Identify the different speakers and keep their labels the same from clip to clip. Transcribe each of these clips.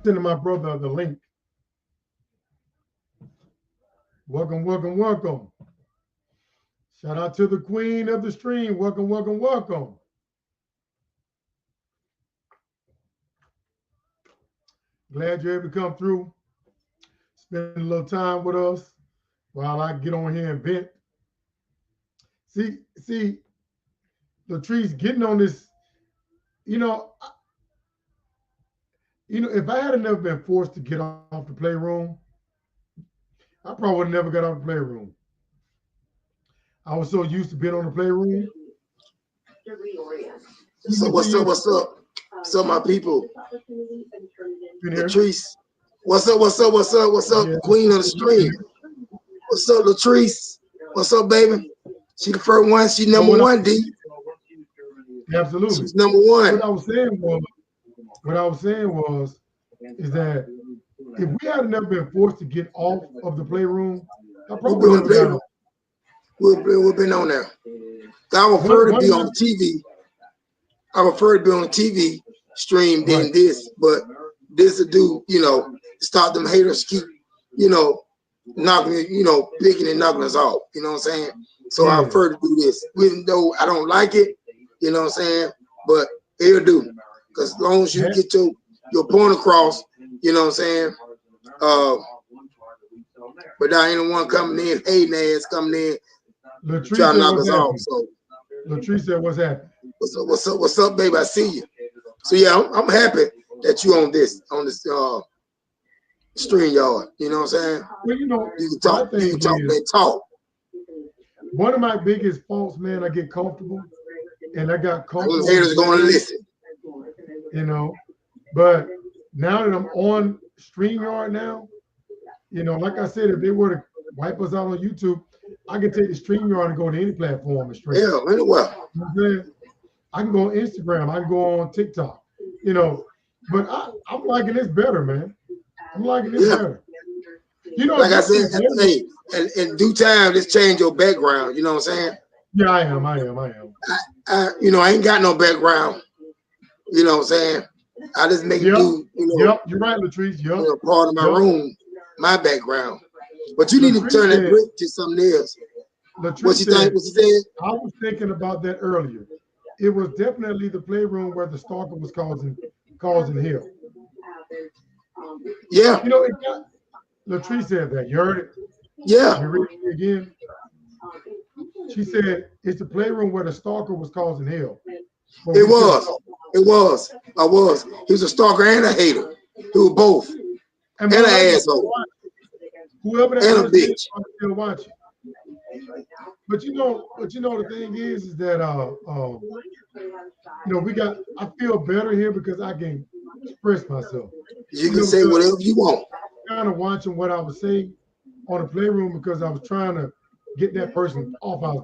Speaker 1: Sending my brother the link. Welcome, welcome, welcome. Shout out to the queen of the stream. Welcome, welcome, welcome. Glad you're able to come through. Spend a little time with us while I get on here and vent. See, Latrice getting on this, you know, if I had never been forced to get off the playroom, I probably would have never got off the playroom. I was so used to being on the playroom.
Speaker 2: So what's up? What's up? So my people, Latrice. What's up? What's up? What's up? What's up? Yeah. Queen of the stream. What's up, Latrice? What's up, baby? She the first one. She number one, D.
Speaker 1: Absolutely.
Speaker 2: She's number one.
Speaker 1: What I was saying was, is that if we had never been forced to get off of the playroom, I probably would have got off.
Speaker 2: We've been on there. I prefer to be on TV. I prefer to be on the TV stream than this, but this will do, stop them haters keep, knocking, picking and knocking us off. You know what I'm saying? So I prefer to do this, even though I don't like it. You know what I'm saying? But it'll do, because as long as you get your point across, you know what I'm saying? But now ain't no one coming in, hating ass coming in,
Speaker 1: Latrice
Speaker 2: trying to knock us off. So
Speaker 1: Latrice said, "What's happening?
Speaker 2: What's up, baby? I see you." So yeah, I'm happy that you on this stream yard. You know what I'm saying?
Speaker 1: Well,
Speaker 2: you can talk that talk.
Speaker 1: One of my biggest faults, man, I get comfortable, and I got comfortable.
Speaker 2: Those haters going to listen.
Speaker 1: But now that I'm on StreamYard now, like I said, if they were to wipe us out on YouTube, I can take the StreamYard and go to any platform and stream.
Speaker 2: Yeah, anywhere.
Speaker 1: I can go on Instagram. I can go on TikTok. But I'm liking this better, man. I'm liking this better.
Speaker 2: Like I said, hey, in due time, just change your background. You know what I'm saying?
Speaker 1: Yeah, I am. I
Speaker 2: ain't got no background. You know what I'm saying? I just make it do.
Speaker 1: Yep, you're right, Latrice. Yep.
Speaker 2: Part of my room, my background. But you need to turn that brick to something else.
Speaker 1: Latrice
Speaker 2: what you think? What you said?
Speaker 1: I was thinking about that earlier. It was definitely the playroom where the stalker was causing hell.
Speaker 2: Yeah.
Speaker 1: Latrice said that. You heard it?
Speaker 2: Yeah.
Speaker 1: You read it again? She said it's the playroom where the stalker was causing hell.
Speaker 2: It was. I was. He was a stalker and a hater. He was both. And an asshole.
Speaker 1: Whoever that
Speaker 2: and a bitch.
Speaker 1: Still watching. But the thing is that I feel better here because I can express myself.
Speaker 2: You can say whatever you want.
Speaker 1: Kind of watching what I was saying on the playroom because I was trying to get that person off our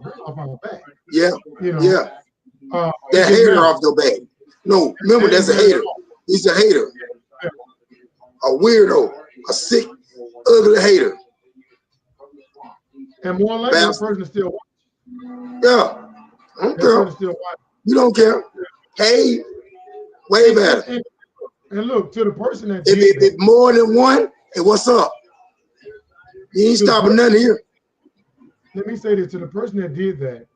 Speaker 1: back.
Speaker 2: Yeah. Yeah. That hater off your back. No, remember that's a hater. He's a hater. A weirdo. A sick, ugly hater.
Speaker 1: And more likely that person is still watching.
Speaker 2: Yeah. I don't care. You don't care. Hey, way better.
Speaker 1: And look, to the person that
Speaker 2: if more than one, hey, what's up? You ain't stopping nothing here.
Speaker 1: Let me say this to the person that did that.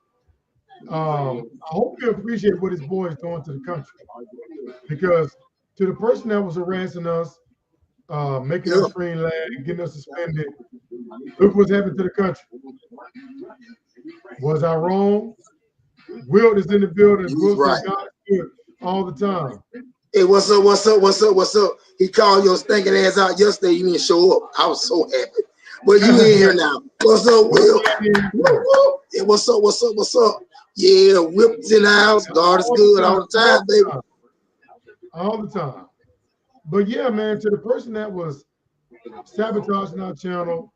Speaker 1: I hope you appreciate what his boy is doing to the country. Because to the person that was harassing us making our screen lag, getting us suspended. Look what's happened to the country. Was I wrong? Wilt is in the building.
Speaker 2: You was
Speaker 1: Will
Speaker 2: right.
Speaker 1: said God is good all the time.
Speaker 2: Hey, what's up? What's up? What's up? What's up? He called your stinking ass out yesterday. You didn't show up. I was so happy. But you in here now. What's up, Will? Hey, what's up? What's up? What's up? Yeah, Whip's in the house. God is good all the time, baby.
Speaker 1: All the time. But yeah, man, to the person that was sabotaging our channel,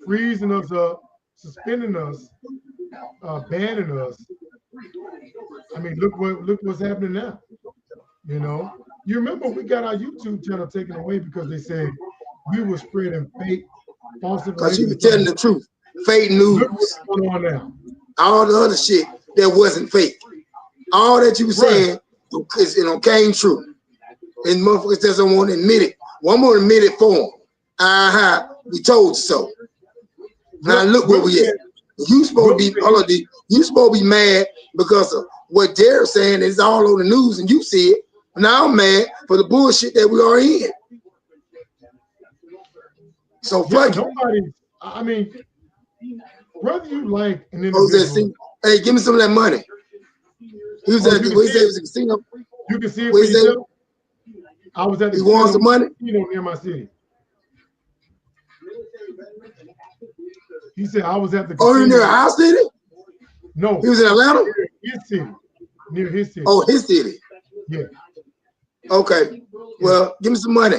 Speaker 1: freezing us up, suspending us, banning us. I mean, look what's happening now. You know, you remember we got our YouTube channel taken away because they said we were spreading fake, false
Speaker 2: Because you
Speaker 1: information.
Speaker 2: were telling the truth. Fake news.
Speaker 1: Look what's going on now.
Speaker 2: All the other shit that wasn't fake. All that you were saying came true. And motherfuckers doesn't want to admit it. One more admit it for them. We told you so. Now look where we at. You supposed to be you supposed to be mad because of what Derek's saying is all on the news and you see it. Now I'm mad for the bullshit that we are in. So fuck
Speaker 1: nobody. I mean, whether you like an individual,
Speaker 2: hey, give me some of that money. He was at the casino.
Speaker 1: You can see it for yourself. I was at the
Speaker 2: casino. Some money?
Speaker 1: Near my city. He said I was at the casino.
Speaker 2: Oh, you near our city?
Speaker 1: No.
Speaker 2: He was in Atlanta?
Speaker 1: His city. Near his city.
Speaker 2: Oh, his city.
Speaker 1: Yeah.
Speaker 2: Okay. Well, give me some money.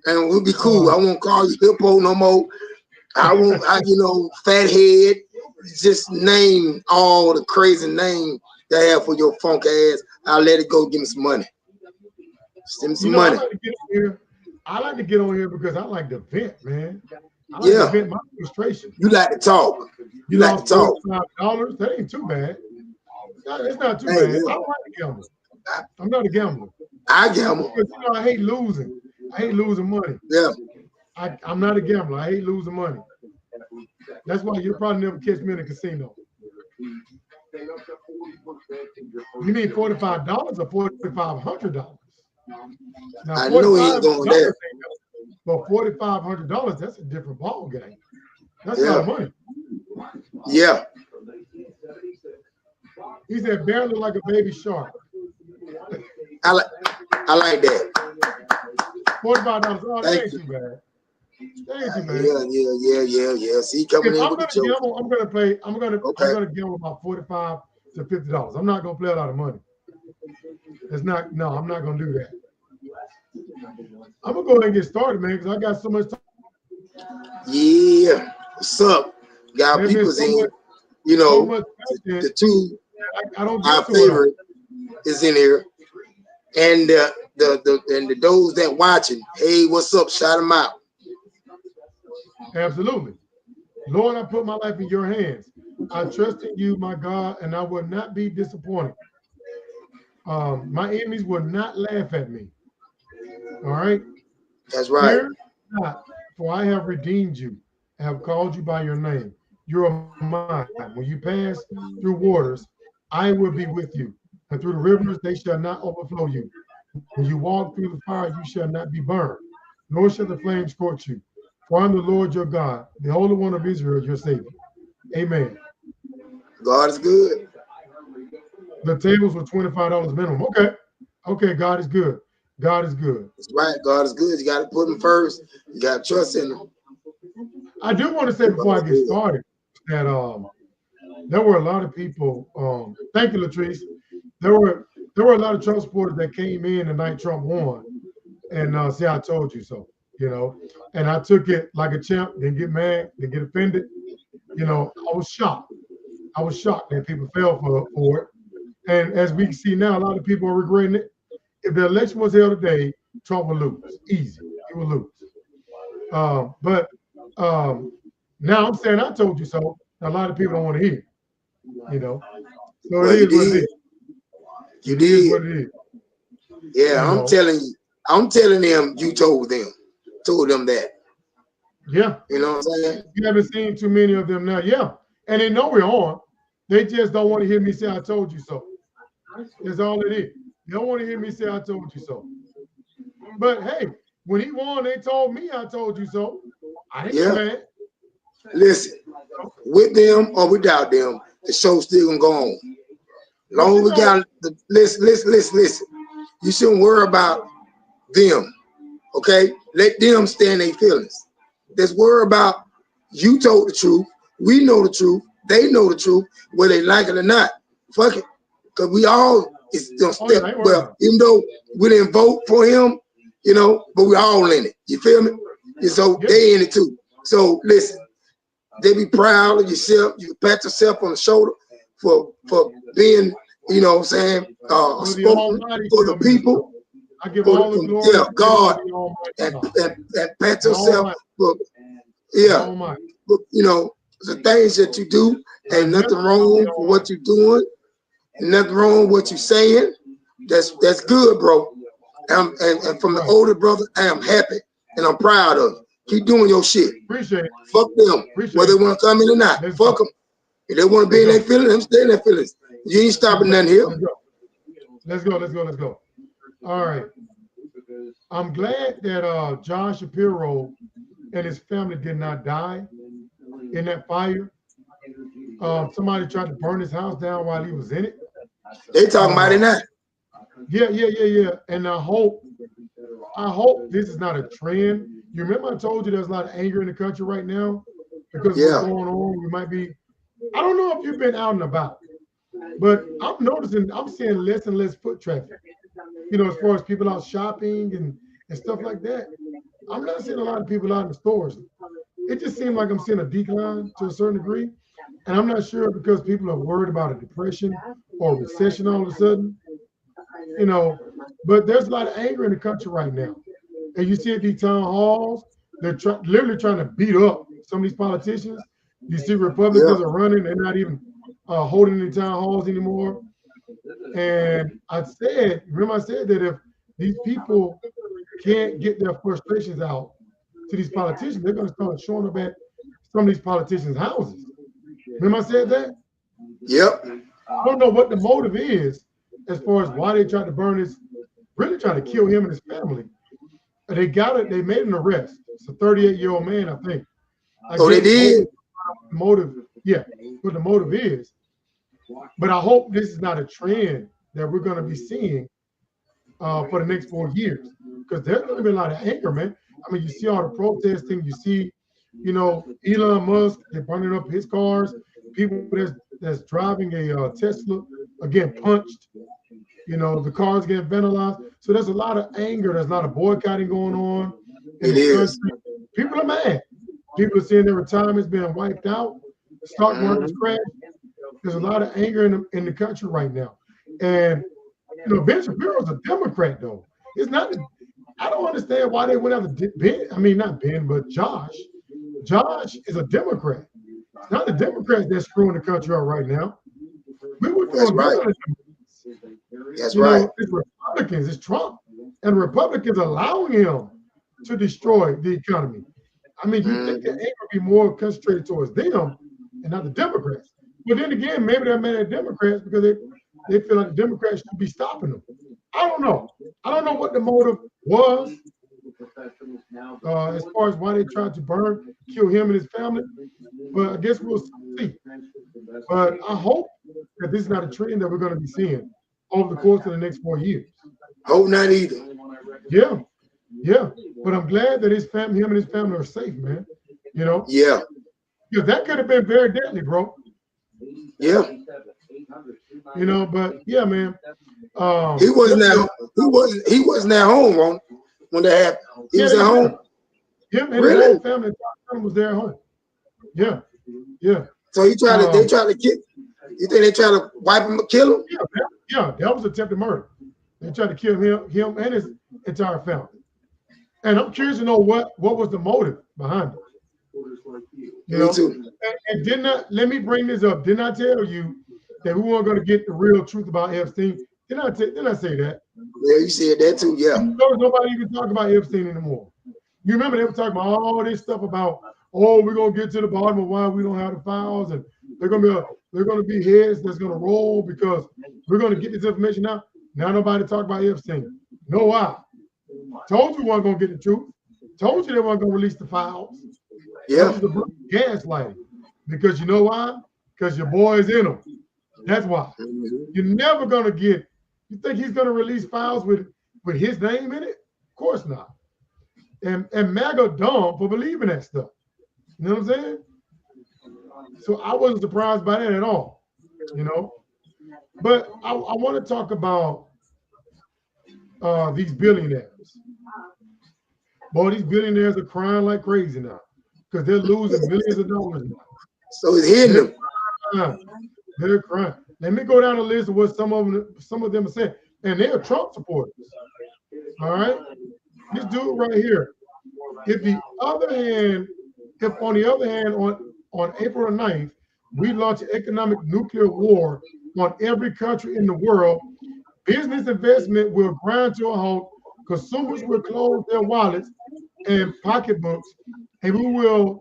Speaker 2: And we'll be cool. I won't call you hippo no more. I won't, fat head. Just name all the crazy names they have for your funk ass. I'll let it go. Give me some money. Send me some money.
Speaker 1: I like to get on here because I like to vent, man. I like to vent my frustration.
Speaker 2: You like to talk.
Speaker 1: You like to talk. $5. That ain't too bad. It's not too bad. I don't like to gamble. I'm not a gambler.
Speaker 2: I gamble.
Speaker 1: Because, I hate losing. I hate losing money.
Speaker 2: Yeah.
Speaker 1: I'm not a gambler. I hate losing money. That's why you'll probably never catch me in a casino. You mean $45 or $4,500? Now,
Speaker 2: I know he ain't going there.
Speaker 1: But $4,500, that's a different ball game. That's a lot of money.
Speaker 2: Yeah.
Speaker 1: He said, barely like a baby shark.
Speaker 2: I like that.
Speaker 1: $45. Oh, that ain't too bad. That ain't too bad.
Speaker 2: Yeah. See, coming in with the joke.
Speaker 1: Gamble, I'm gonna gamble about $45 to $50. I'm not gonna play a lot of money. I'm not gonna do that. I'm gonna go ahead and get started, man, because I got so much time.
Speaker 2: Yeah. What's up? Got people's in. The two our favorite is in here. And the those that watching, hey, what's up? Shout them out.
Speaker 1: Absolutely. Lord, I put my life in your hands. I trust in you, my God, and I will not be disappointed. My enemies will not laugh at me. All right?
Speaker 2: That's right.
Speaker 1: Fear not, for I have redeemed you. I have called you by your name. You are mine. When you pass through waters, I will be with you. And through the rivers, they shall not overflow you. When you walk through the fire, you shall not be burned, nor shall the flames scorch you. For I am the Lord your God, the Holy One of Israel, your Savior. Amen.
Speaker 2: God is good.
Speaker 1: The tables were $25 minimum. Okay, God is good. God is good.
Speaker 2: That's right. God is good. You got to put him first. You got to trust in him.
Speaker 1: I do want to say before I get started that there were a lot of people. Thank you, Latrice. There were a lot of Trump supporters that came in the night Trump won, and see, I told you so. And I took it like a champ. Didn't get mad. Didn't get offended. I was shocked. I was shocked that people fell for it. And as we see now, a lot of people are regretting it. If the election was held today, Trump would lose. Easy. He would lose. But now I'm saying I told you so. A lot of people don't want to hear. So it is what it is.
Speaker 2: You did.
Speaker 1: What it is.
Speaker 2: Yeah, I'm telling them you told them that.
Speaker 1: Yeah.
Speaker 2: You know what I'm saying?
Speaker 1: You haven't seen too many of them now. Yeah. And they know we're on. They just don't want to hear me say I told you so. That's all it is. They don't want to hear me say I told you so. But hey, when he won, they told me I told you so. I ain't mad.
Speaker 2: Listen, with them or without them, the show's still gonna go on. Long as we got the listen. You shouldn't worry about them. Okay, let them stand their feelings. Let's worry about you told the truth. We know the truth. They know the truth, whether they like it or not. Fuck it, because we all is gonna step. Well, even though we didn't vote for him, you know, but we all in it. You feel me? And so they in it too. So listen, they be proud of yourself. You pat yourself on the shoulder for being, you know what I'm saying, spoken for the people.
Speaker 1: I give all the glory.
Speaker 2: Yeah, God, and pat yourself for, but, you know, the things that you do, ain't nothing wrong for what you're doing, nothing wrong with what you're saying. That's good, bro. And from the older brother, I am happy and I'm proud of you. Keep doing your shit.
Speaker 1: Appreciate it.
Speaker 2: Fuck them, whether they want to come in or not. Fuck them. If they want to be in their feelings, them stay in their feelings. You ain't stopping nothing here.
Speaker 1: Let's go. All right. I'm glad that John Shapiro and his family did not die in that fire. Somebody tried to burn his house down while he was in it.
Speaker 2: They talking about it now.
Speaker 1: Yeah. And I hope this is not a trend. You remember I told you there's a lot of anger in the country right now because of what's going on. We might be, I don't know if you've been out and about, but I'm seeing less and less foot traffic. You know, as far as people out shopping and stuff like that. I'm not seeing a lot of people out in the stores. It just seems like I'm seeing a decline to a certain degree. And I'm not sure because people are worried about a depression or a recession all of a sudden. You know, but there's a lot of anger in the country right now. And you see at these town halls, they're literally trying to beat up some of these politicians. You see Republicans are running, they're not even holding any town halls anymore. And I said that if these people can't get their frustrations out to these politicians, they're going to start showing up at some of these politicians' houses. Remember I said that?
Speaker 2: Yep.
Speaker 1: I don't know what the motive is as far as why they tried to burn his, really trying to kill him and his family. And they made an arrest. It's a 38-year-old man, I think.
Speaker 2: They did?
Speaker 1: Motive, yeah, what the motive is. But I hope this is not a trend that we're going to be seeing for the next 4 years. Because there's going to be a lot of anger, man. I mean, you see all the protesting. You see, you know, Elon Musk, they're burning up his cars. People that's driving a Tesla are getting punched. You know, the cars getting vandalized. So there's a lot of anger. There's a lot of boycotting going on in the country. People are mad. People are seeing their retirements being wiped out. Stock markets crash. There's a lot of anger in the country right now. And, you know, Ben Shapiro's a Democrat, though. It's not, I don't understand why they went after Ben. I mean, not Ben, but Josh. Josh is a Democrat. It's not the Democrats that's screwing the country up right now. We were doing better.
Speaker 2: That's right.
Speaker 1: It's Republicans, it's Trump. And Republicans allowing him to destroy the economy. I mean, you think the anger would be more concentrated towards them and not the Democrats. But then again, maybe they're mad at Democrats because they feel like the Democrats should be stopping them. I don't know. I don't know what the motive was as far as why they tried to kill him and his family. But I guess we'll see. But I hope that this is not a trend that we're going to be seeing over the course of the next 4 years.
Speaker 2: Hope not either.
Speaker 1: Yeah. But I'm glad that him and his family are safe, man. You know?
Speaker 2: Yeah.
Speaker 1: Because that could have been very deadly, bro.
Speaker 2: Yeah.
Speaker 1: You know, but yeah, man.
Speaker 2: He wasn't at home when that happened. He was at home.
Speaker 1: Him and his whole family was there at home. Yeah.
Speaker 2: So they tried to kill. You think they tried to wipe him, kill him?
Speaker 1: Yeah, that was attempted murder. They tried to kill him and his entire family. And I'm curious to know what was the motive behind it. You know?
Speaker 2: Me too.
Speaker 1: And let me bring this up. Didn't I tell you that we weren't going to get the real truth about Epstein? Didn't I say that?
Speaker 2: Yeah, you said that too, yeah.
Speaker 1: Nobody even talk about Epstein anymore. You remember they were talking about all this stuff about, we're going to get to the bottom of why we don't have the files, and they're going to be heads that's going to roll because we're going to get this information out. Now nobody talk about Epstein. Know why? Told you weren't gonna get the truth. Told you they weren't gonna release the files.
Speaker 2: Yeah.
Speaker 1: That was the gaslighting. Because you know why? Because your boy's in them. That's why. You're never gonna get. You think he's gonna release files with his name in it? Of course not. And MAGA dumb for believing that stuff. You know what I'm saying? So I wasn't surprised by that at all. You know. But I want to talk about these billionaires. Boy, these billionaires are crying like crazy now because they're losing millions of dollars now.
Speaker 2: So it's hitting them.
Speaker 1: They're crying. Let me go down the list of what some of them are saying, and they're Trump supporters. All right, this dude right here. If on the other hand, on April the 9th, we launch an economic nuclear war on every country in the world, business investment will grind to a halt, consumers will close their wallets and pocketbooks, and we will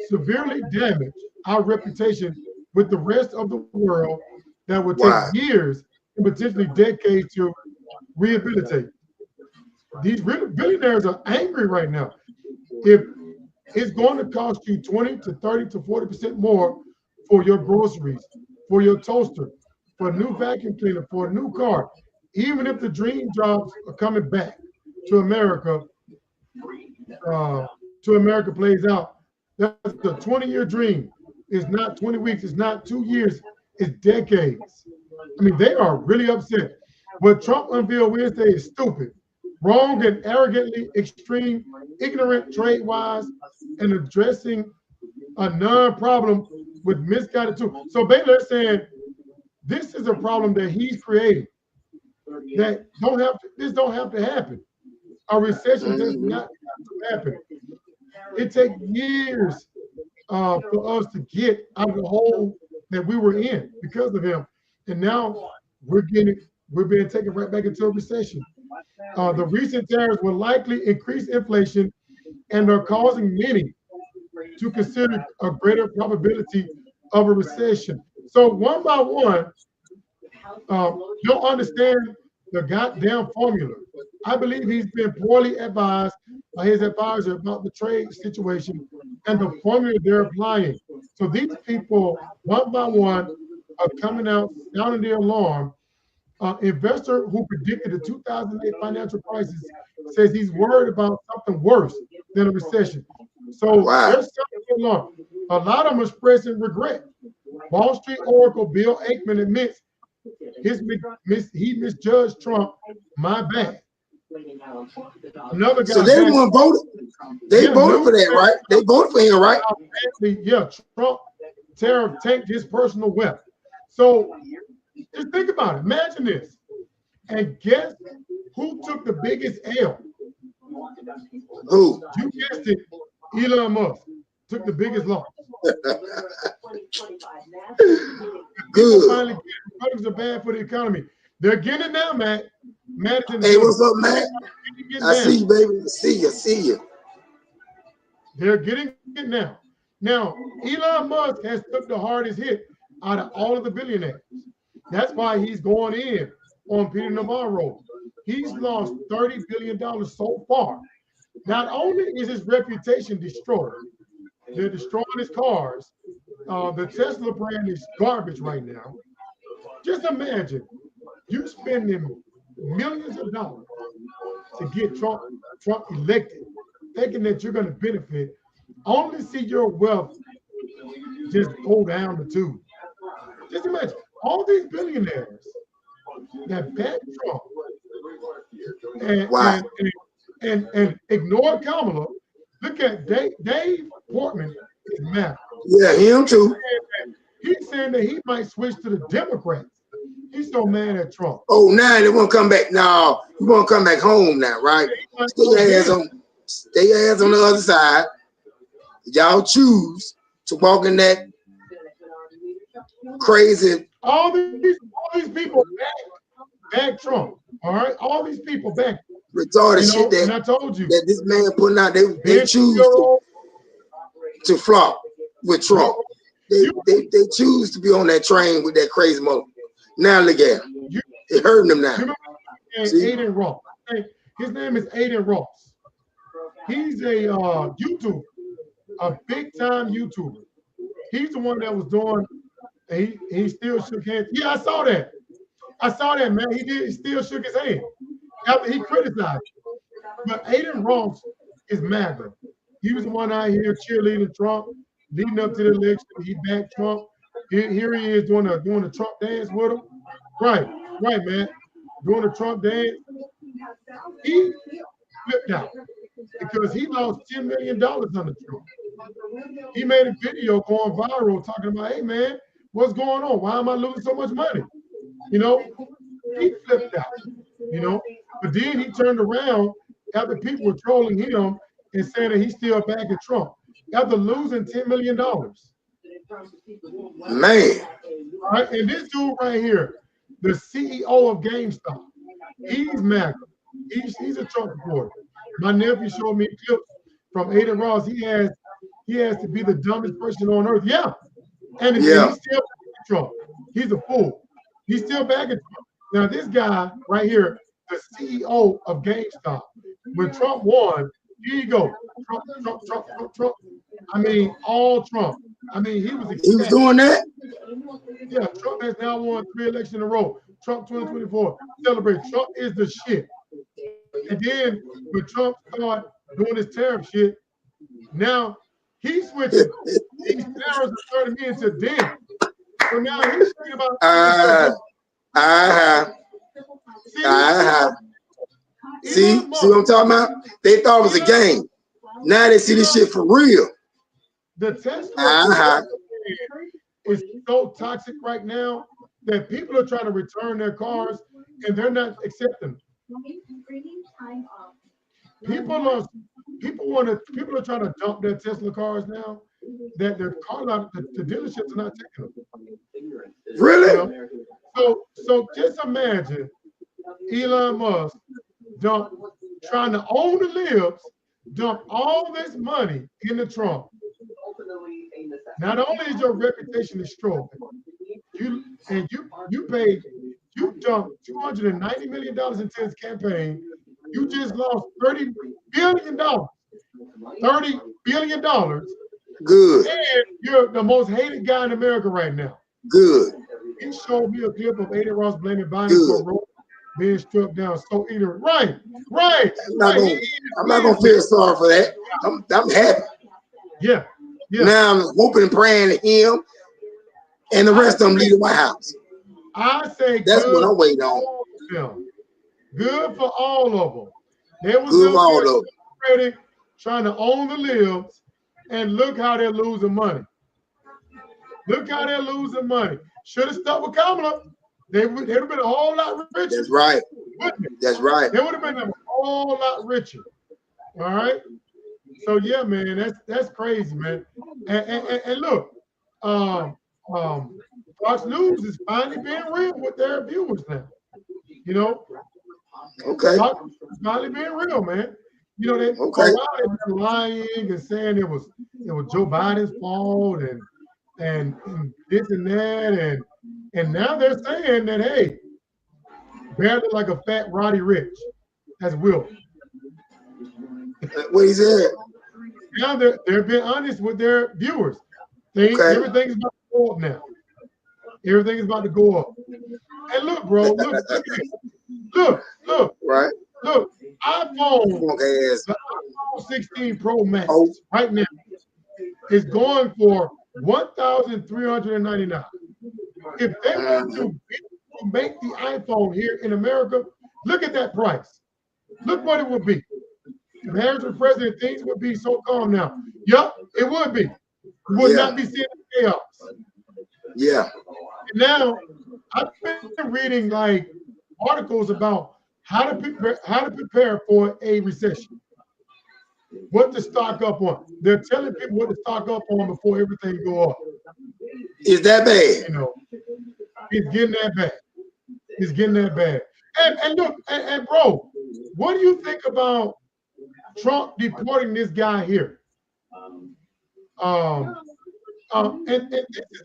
Speaker 1: severely damage our reputation with the rest of the world that will take years and potentially decades to rehabilitate. These billionaires are angry right now. If it's going to cost you 20 to 30 to 40% more for your groceries, for your toaster, for a new vacuum cleaner, for a new car, even if the dream jobs are coming back to America, plays out. That's a 20-year dream. It's not 20 weeks. It's not 2 years. It's decades. I mean, they are really upset. What Trump unveiled Wednesday is stupid, wrong, and arrogantly extreme, ignorant trade-wise, and addressing a non-problem with misguided tools. So basically, they're saying this is a problem that he's creating. That this don't have to happen. A recession does not have to happen. It takes years for us to get out of the hole that we were in because of him, and now we're being taken right back into a recession. The recent tariffs will likely increase inflation and are causing many to consider a greater probability of a recession. So one by one, you'll understand the goddamn formula. I believe he's been poorly advised by his advisor about the trade situation and the formula they're applying. So these people, one by one, are coming out, sounding the alarm. Investor who predicted the 2008 financial crisis says he's worried about something worse than a recession. So there's something along. A lot of them expressing regret. Wall Street Oracle Bill Ackman admits he misjudged Trump. My bad. Another guy.
Speaker 2: So they won't vote. They voted for that, right? They voted for him, right?
Speaker 1: Yeah, Trump tariff tanked his personal wealth. So just think about it. Imagine this. And guess who took the biggest L?
Speaker 2: Who?
Speaker 1: You guessed it. Elon Musk took the biggest loss. Good. Finally, products are bad for the economy. They're getting it now, Matt.
Speaker 2: Hey, what's up, Matt? I see you, baby. See you.
Speaker 1: They're getting it now. Now, Elon Musk has took the hardest hit out of all of the billionaires. That's why he's going in on Peter Navarro. He's lost $30 billion so far. Not only is his reputation destroyed, they're destroying his cars. The Tesla brand is garbage right now. Just imagine you spending millions of dollars to get Trump elected, thinking that you're going to benefit, only to see your wealth just go down the tube. Just imagine all these billionaires that back Trump and ignore Kamala. Look at Dave Portman is mad.
Speaker 2: Yeah, him too.
Speaker 1: He's saying that he might switch to the Democrats. He's so mad at Trump.
Speaker 2: Oh, now they won't come back. No, you won't come back home now, right? Stay your ass on the other side. Y'all choose to walk in that crazy.
Speaker 1: All these people back Trump. All right, all these people back
Speaker 2: retarded shit that,
Speaker 1: and I told you
Speaker 2: that this man putting out. They choose to flop with Trump. They choose to be on that train with that crazy mother. Now look at him. It hurting them now.
Speaker 1: See? Aiden Ross. His name is Aiden Ross. He's a YouTuber, a big time YouTuber. He's the one that was doing. He still shook hands. Yeah, I saw that. I saw that, man. He did. He still shook his hand after he criticized. But Aiden Ross is MAGA. He was the one out here cheerleading Trump, leading up to the election. He backed Trump. Here he is doing the Trump dance with him. Right, right, man. Doing the Trump dance. He flipped out because he lost $10 million on the Trump. He made a video going viral talking about, hey man, what's going on? Why am I losing so much money? You know, he flipped out, you know. But then he turned around after people were trolling him and saying that he's still backing Trump after losing $10 million.
Speaker 2: Man.
Speaker 1: All right, and this dude right here, the CEO of GameStop, he's MAGA. He's a Trump supporter. My nephew showed me clips from Aiden Ross. He has to be the dumbest person on earth. Yeah. And he's still backing Trump. He's a fool. He's still backing Trump. Now, this guy right here, the CEO of GameStop, when Trump won, here you go. Trump, Trump, Trump, Trump, Trump. I mean, all Trump. I mean, he was
Speaker 2: He was doing that?
Speaker 1: Yeah, Trump has now won 3 elections in a row. Trump 2024. Celebrate. Trump is the shit. And then when Trump started doing this tariff shit, now he's switching. These tariffs are turning me into damn. So now he's thinking about
Speaker 2: See what I'm talking about? They thought it was a game. Now they see this shit for real.
Speaker 1: The Tesla is so toxic right now that people are trying to return their cars and they're not accepting. People are trying to dump their Tesla cars now. That the car lot, the dealerships are not taking them.
Speaker 2: Really?
Speaker 1: You know? So just imagine Elon Musk trying to own the libs, dump all this money into Trump. Not only is your reputation destroyed, you dumped $290 million into his campaign. You just lost $30 billion. $30 billion.
Speaker 2: Good.
Speaker 1: And you're the most hated guy in America right now.
Speaker 2: Good.
Speaker 1: He showed me a clip of Aiden Ross blaming Biden for a road being struck down. So either right.
Speaker 2: I'm not gonna feel sorry for that. I'm happy.
Speaker 1: Yeah.
Speaker 2: Now I'm hoping and praying to him and the rest of them leave the White House.
Speaker 1: I say
Speaker 2: that's what I'm waiting on.
Speaker 1: Good for all of them. They was
Speaker 2: good for all of
Speaker 1: them. Trying to own the libs, and look how they're losing money. Look how they're losing money. Should have stuck with Kamala. They would have been a whole lot richer.
Speaker 2: That's right. That's right.
Speaker 1: They would have been a whole lot richer. All right. So yeah, man, that's crazy, man. And look, Fox News is finally being real with their viewers now. You know.
Speaker 2: Okay.
Speaker 1: Fox is finally being real, man. You know, they for a while they've been lying and saying it was Joe Biden's fault and this and that and now they're saying that hey, barely like a fat Roddy Rich. That's Will.
Speaker 2: What he said.
Speaker 1: Now they're being honest with their viewers. Everything's about to go up now. Everything is about to go up. And look, bro, look.
Speaker 2: Right.
Speaker 1: Look, the iPhone 16 Pro Max right now is going for $1,399. If they want to make the iPhone here in America, look at that price. Look what it would be. If Harris was president, things would be so calm now. Yup, it would be. We would not be seeing chaos.
Speaker 2: Yeah.
Speaker 1: And now I've been reading like articles about how to prepare for a recession. What to stock up on. They're telling people what to stock up on before everything go up.
Speaker 2: Is that bad?
Speaker 1: You know, it's getting that bad. It's getting that bad. And look, and bro, what do you think about Trump deporting this guy here? And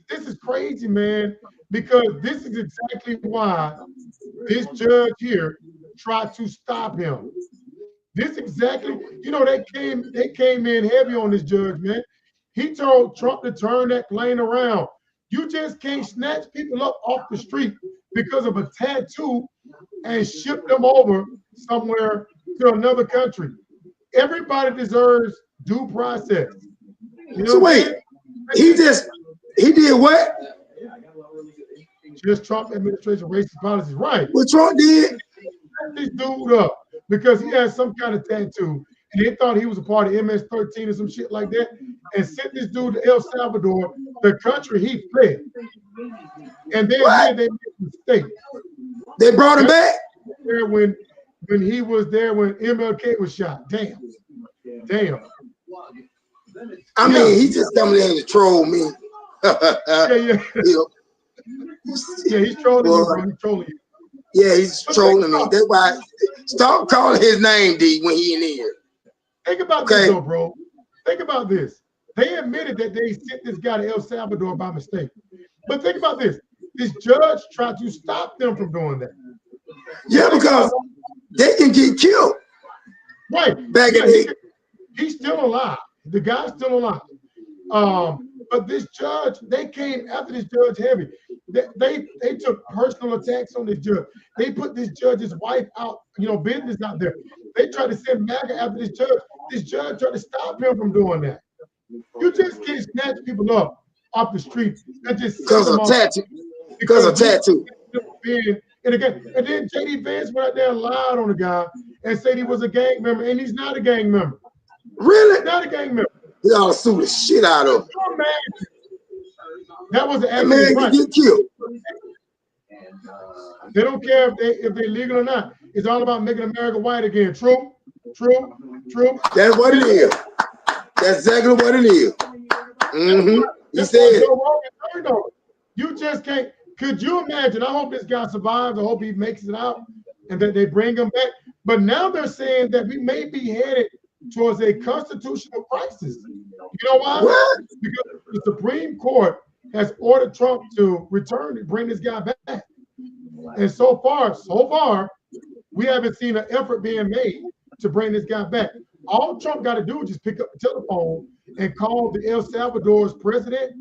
Speaker 1: this is crazy, man, because this is exactly why this judge here tried to stop him. This exactly, you know, they came in heavy on this judge, man. He told Trump to turn that plane around. You just can't snatch people up off the street because of a tattoo and ship them over somewhere to another country. Everybody deserves due process. You know
Speaker 2: So wait, he did what?
Speaker 1: Just Trump administration racist policies, right?
Speaker 2: What Trump did?
Speaker 1: This dude up because he had some kind of tattoo and they thought he was a part of MS-13 or some shit like that, and sent this dude to El Salvador, the country he fled. And then here they made a mistake.
Speaker 2: They brought him back
Speaker 1: there when he was there when MLK was shot. Damn.
Speaker 2: I mean, he just coming in to troll me.
Speaker 1: Yeah, he's trolling you, bro. He's trolling you.
Speaker 2: Yeah, he's trolling me. That's why. Stop calling his name, D, when he in here.
Speaker 1: Think about this, though, bro. Think about this. They admitted that they sent this guy to El Salvador by mistake. But think about this. This judge tried to stop them from doing that.
Speaker 2: Yeah, because they can get killed.
Speaker 1: Right.
Speaker 2: Back in the
Speaker 1: he's still alive. The guy's still alive. But this judge, they came after this judge heavy. They took personal attacks on this judge. They put this judge's wife out, business out there. They tried to send MAGA after this judge. This judge tried to stop him from doing that. You just can't snatch people up off the street and just
Speaker 2: because of tattoo. Because of tattoo.
Speaker 1: And then JD Vance went out there and lied on the guy and said he was a gang member, and he's not a gang member.
Speaker 2: Really?
Speaker 1: Not a gang member.
Speaker 2: He ought to sue the shit out of him.
Speaker 1: That was
Speaker 2: an man can get killed.
Speaker 1: They don't care if they're legal or not. It's all about making America white again. True.
Speaker 2: That's what it is. That's exactly what it is. Mm-hmm. He said
Speaker 1: you just can't. Could you imagine? I hope this guy survives. I hope he makes it out and that they bring him back. But now they're saying that we may be headed towards a constitutional crisis. You know why?
Speaker 2: What?
Speaker 1: Because the Supreme Court has ordered Trump to return and bring this guy back. And so far, we haven't seen an effort being made to bring this guy back. All Trump got to do is just pick up the telephone and call the El Salvador's president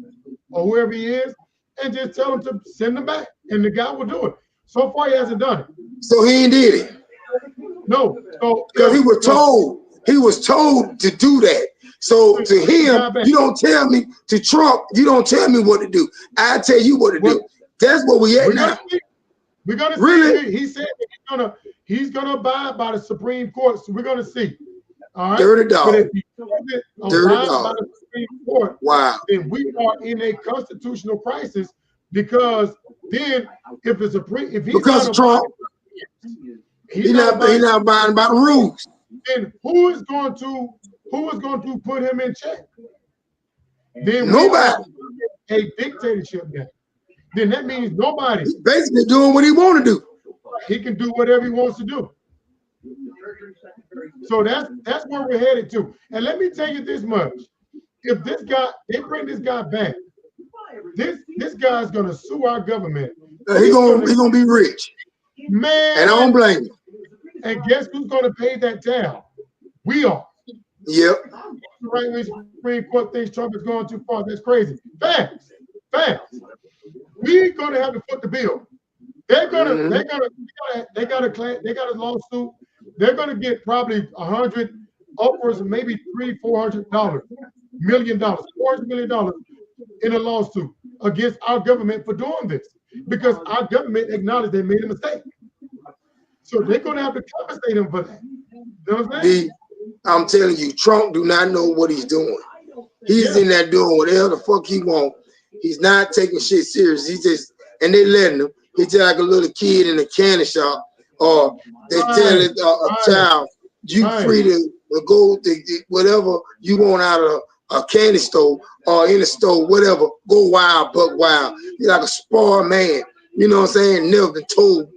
Speaker 1: or whoever he is and just tell him to send him back. And the guy will do it. So far, he hasn't done it.
Speaker 2: So he ain't did it?
Speaker 1: No.
Speaker 2: Because he was told to do that. So to him, you don't tell me, to Trump, you don't tell me what to do. I tell you what to do. That's what we at now.
Speaker 1: We're gonna see.
Speaker 2: Really?
Speaker 1: He said that he's gonna abide by the Supreme Court. So we're gonna see. All right.
Speaker 2: Dirty dog.
Speaker 1: But if he doesn't abide by the Supreme Court,
Speaker 2: wow,
Speaker 1: then we are in a constitutional crisis because then if it's
Speaker 2: because Trump, he's not abiding by the rules.
Speaker 1: Then who is going to put him in check? Then
Speaker 2: nobody.
Speaker 1: A dictatorship then. Then that means nobody.
Speaker 2: He's basically doing what he want to do.
Speaker 1: He can do whatever he wants to do. So that's where we're headed to. And let me tell you this much: if they bring this guy back, this guy's gonna sue our government.
Speaker 2: He's gonna be rich,
Speaker 1: man.
Speaker 2: And I don't blame him.
Speaker 1: And guess who's gonna pay that down? We are.
Speaker 2: Yep.
Speaker 1: The right wing Supreme Court thinks Trump is going too far. That's crazy. Facts. We're gonna have to foot the bill. They got a lawsuit. They're gonna get probably 100, upwards of maybe $300-400 million, $400 million in a lawsuit against our government for doing this because our government acknowledged they made a mistake. So they're gonna have to compensate them for that. You know what I'm saying?
Speaker 2: I'm telling you, Trump do not know what he's doing. He's in there doing whatever the fuck he want. He's not taking shit serious. And they letting him. He's just like a little kid in a candy shop, or they telling a child, you free to go to whatever you want out of a candy store or in a store, whatever. Go wild, buck wild. You're like a spoiled man. You know what I'm saying? Never been told,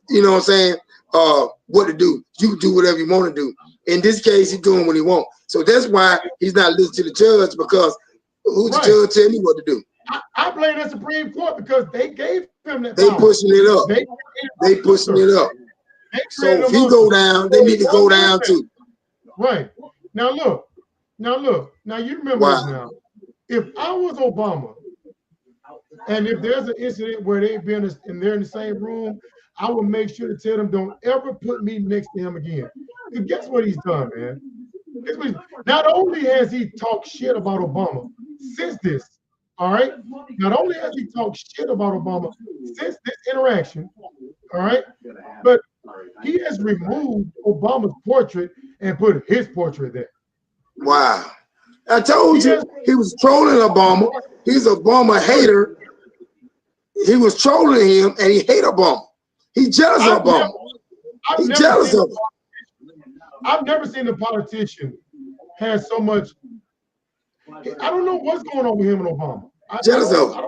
Speaker 2: you know what I'm saying, what to do. You do whatever you want to do. In this case, he's doing what he wants. So that's why he's not listening to the judge, because who's the judge tell me what to do?
Speaker 1: I blame the Supreme Court because they gave him that
Speaker 2: power. They pushing it up. They pushing it up. So if he go down, they need to go down too.
Speaker 1: Right. Now look. Now you remember
Speaker 2: Wow.
Speaker 1: this now. If I was Obama, and if there's an incident where they've been and they're in the same room, I would make sure to tell them don't ever put me next to him again. Because guess what he's done, man? Not only has he talked shit about Obama since this, all right? Not only has he talked shit about Obama since this interaction, all right? But he has removed Obama's portrait and put his portrait there.
Speaker 2: Wow. I told you he was trolling Obama. He's a Obama hater. He was trolling him and he hate Obama. He jealous of Obama. He jealous of him.
Speaker 1: I've never seen a politician have so much. I don't know what's going on with him and Obama.
Speaker 2: Jealous of him.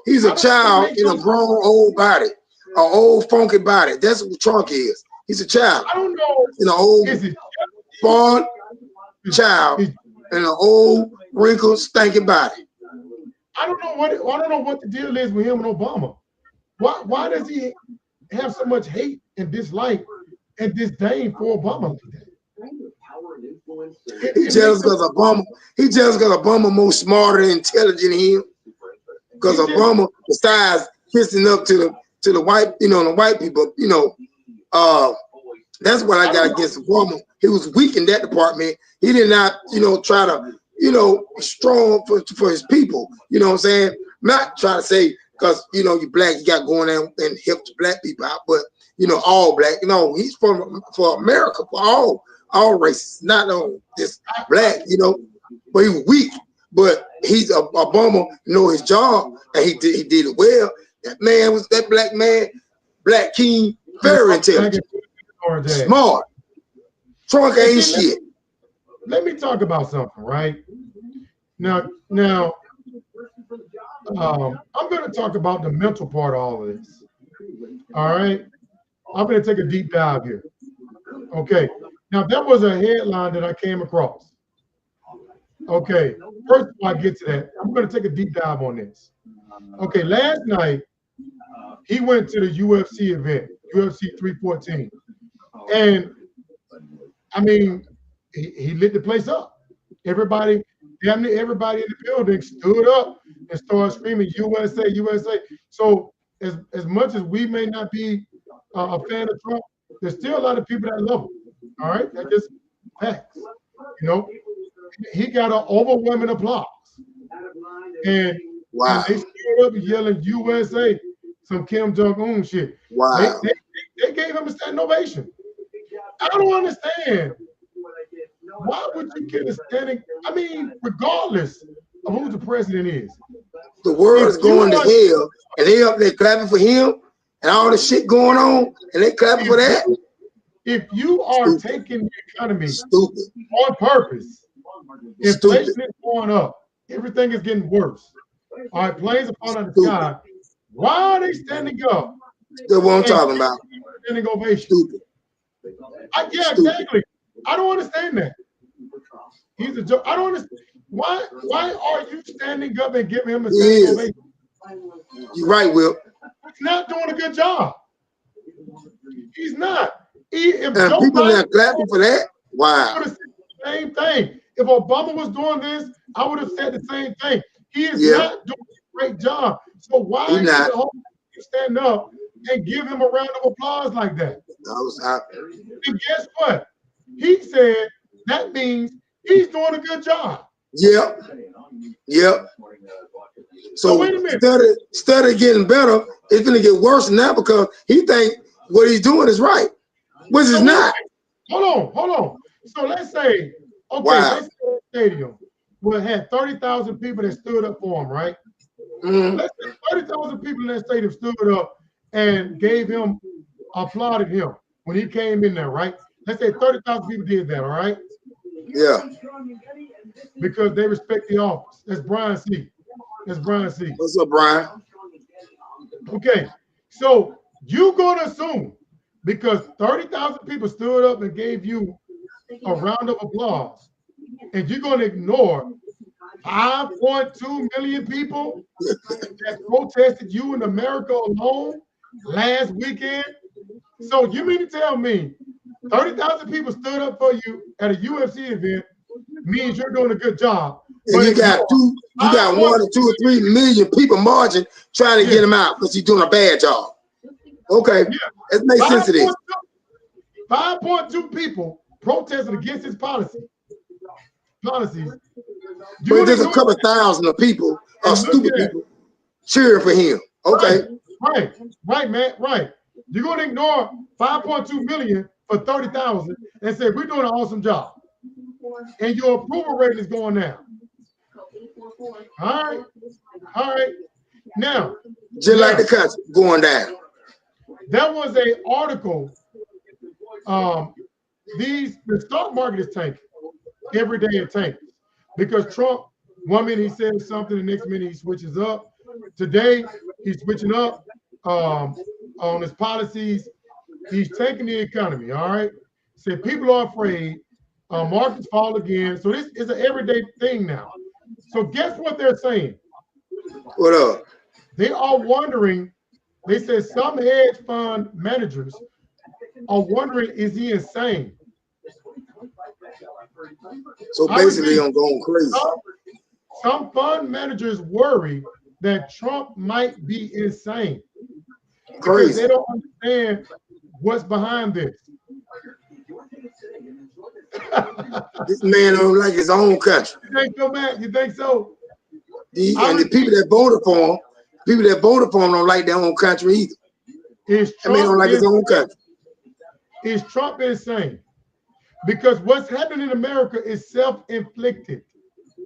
Speaker 2: He's a child in a grown old body, an old funky body. That's what Trump is. He's a child.
Speaker 1: I don't know.
Speaker 2: In an old born child in an old wrinkled stinking body.
Speaker 1: I don't know what the deal is with him and Obama. Why does he have so much hate and dislike and disdain for Obama like that?
Speaker 2: He jealous because Obama more smarter and intelligent than him. Because Obama, besides kissing up to the white, the white people, that's what I got against Obama. He was weak in that department. He did not, try to, strong for his people. You know what I'm saying? Not trying to say because you black, you got going out and help the black people out, but all black. He's for America, for all races, not just black. But he was weak. But he's Obama know his job and he did it well. That black man, black king, very intelligent, smart. Trump ain't shit.
Speaker 1: Let me talk about something, right? Now, I'm going to talk about the mental part of all of this. All right, I'm going to take a deep dive here. Okay, now that was a headline that I came across. Okay, first before I get to that, I'm going to take a deep dive on this. Okay, last night he went to the UFC event, UFC 314, and I mean he lit the place up. Damn near everybody in the building stood up and started screaming USA, USA. So as much as we may not be a fan of Trump, there's still a lot of people that love him. All right, that's just facts. He got an overwhelming applause. And
Speaker 2: wow.
Speaker 1: they stood up yelling USA, some Kim Jong-un shit.
Speaker 2: Wow.
Speaker 1: They gave him a standing ovation. I don't understand. Why would you get a standing? I mean, regardless of who the president is.
Speaker 2: The world is going to hell, and they up there clapping for him and all the shit going on, and they clapping for that.
Speaker 1: If you are taking the economy on purpose, inflation is going up. Everything is getting worse. All right, planes are falling out of the sky. Why are they standing up?
Speaker 2: That's what I'm talking about.
Speaker 1: Standing ovation.
Speaker 2: Stupid.
Speaker 1: Yeah, exactly. I don't understand that. He's a joke. I don't understand. Why are you standing up and giving him a standing ovation?
Speaker 2: You're right, Will.
Speaker 1: He's not doing a good job. He's not. If
Speaker 2: and people are clapping for that. Wow.
Speaker 1: I would have said the same thing. If Obama was doing this, I would have said the same thing. He is not doing a great job. So why did the whole team stand up and give him a round of applause like that? And guess what? He said that means he's doing a good job.
Speaker 2: Yep. So
Speaker 1: wait a minute.
Speaker 2: Instead of getting better, it's gonna get worse now because he think what he's doing is right, which is not.
Speaker 1: Hold on. So let's say, let's say the stadium will have 30,000 people that stood up for him, right?
Speaker 2: Mm-hmm.
Speaker 1: Let's say 30,000 people in that stadium stood up and applauded him when he came in there, right? Let's say 30,000 people did that, all right?
Speaker 2: Yeah.
Speaker 1: Because they respect the office. That's Brian C.
Speaker 2: What's up, Brian?
Speaker 1: Okay, so you're going to assume because 30,000 people stood up and gave you a round of applause, and you're going to ignore 5.2 million people that protested you in America alone last weekend. So you mean to tell me 30,000 people stood up for you at a UFC event means you're doing a good job.
Speaker 2: And
Speaker 1: But
Speaker 2: you got 1 or 2 or 3 million people marching trying to get him out because he's doing a bad job. Okay, that makes sense to this.
Speaker 1: 5.2 people protested against his policies.
Speaker 2: But there's a couple thousand of people, stupid people, cheering for him. Okay.
Speaker 1: Right, man. Right. You're going to ignore 5.2 million for 30,000 and say, we're doing an awesome job. And your approval rating is going down. All right. Now.
Speaker 2: Just like the country going down.
Speaker 1: There was an article. The stock market is tanking. Every day it tanks. Because Trump, 1 minute he says something, the next minute he switches up. Today, he's switching up on his policies. He's tanking the economy, all right? So people are afraid. Markets fall again. So this is an everyday thing now. So guess what they're saying?
Speaker 2: What up?
Speaker 1: They are wondering, they said some hedge fund managers are wondering, is he insane?
Speaker 2: So basically, I'm going crazy.
Speaker 1: Some fund managers worry that Trump might be insane.
Speaker 2: Crazy.
Speaker 1: Because they don't understand what's behind this.
Speaker 2: This man don't like his own country.
Speaker 1: You think so, Matt? You think so?
Speaker 2: And the people that voted for him, don't like their own country either. That man don't like his own country.
Speaker 1: Is Trump insane? Because what's happening in America is self-inflicted.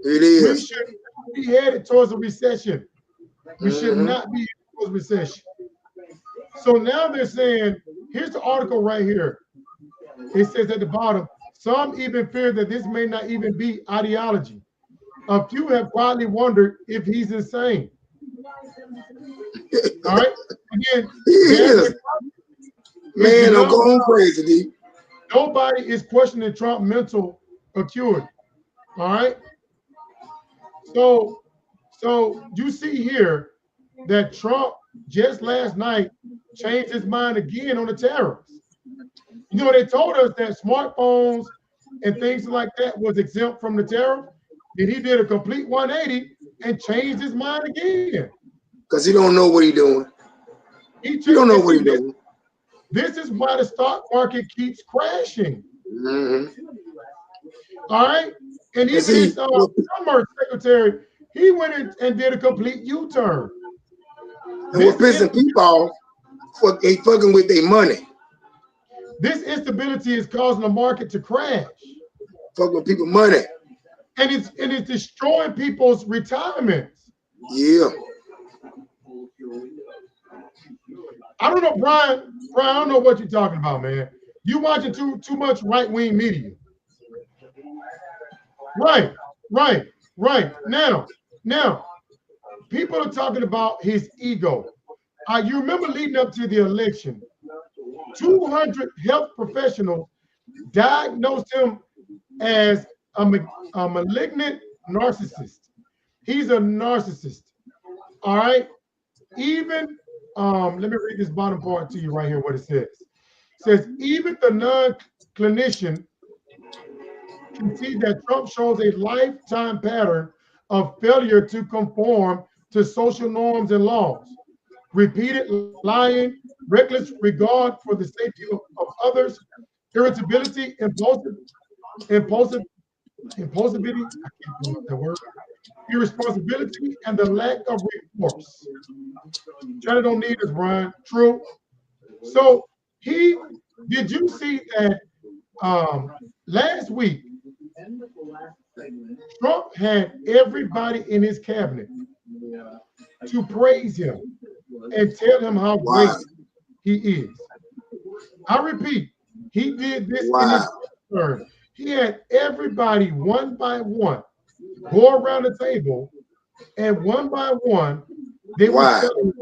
Speaker 2: It is.
Speaker 1: We should not be headed towards a recession. We should not be headed towards a recession. So now they're saying, here's the article right here. It says at the bottom, some even fear that this may not even be ideology. A few have quietly wondered if he's insane. All right? Again,
Speaker 2: he is. Man, I'm going crazy, D.
Speaker 1: Nobody is questioning Trump's mental acuity. All right. So you see here that Trump just last night changed his mind again on the tariffs. You know, they told us that smartphones and things like that was exempt from the tariff. And he did a complete 180 and changed his mind again.
Speaker 2: Because he don't know what he's doing. He don't know what he's doing.
Speaker 1: This is why the stock market keeps crashing. All right. And even his Commerce Secretary, he went in and did a complete U-turn.
Speaker 2: And what pissing people off, they fucking with their money.
Speaker 1: This instability is causing the market to crash.
Speaker 2: Fucking with people's money.
Speaker 1: And it's destroying people's retirements.
Speaker 2: Yeah.
Speaker 1: I don't know, Brian, I don't know what you're talking about, man. You watching too much right-wing media. Right. Now, people are talking about his ego. You remember leading up to the election, 200 health professionals diagnosed him as a malignant narcissist. He's a narcissist. All right. Even let me read this bottom part to you right here. What it says. It says even the non-clinician can see that Trump shows a lifetime pattern of failure to conform to social norms and laws, repeated lying, reckless regard for the safety of others, irritability, impulsivity, I can't pronounce that word, irresponsibility, and the lack of remorse. China don't need us, Brian. True. So did you see that last week, Trump had everybody in his cabinet to praise him and tell him how great he is. I repeat, he did this in his turn. He had everybody one by one go around the table, and one by one, they would tell him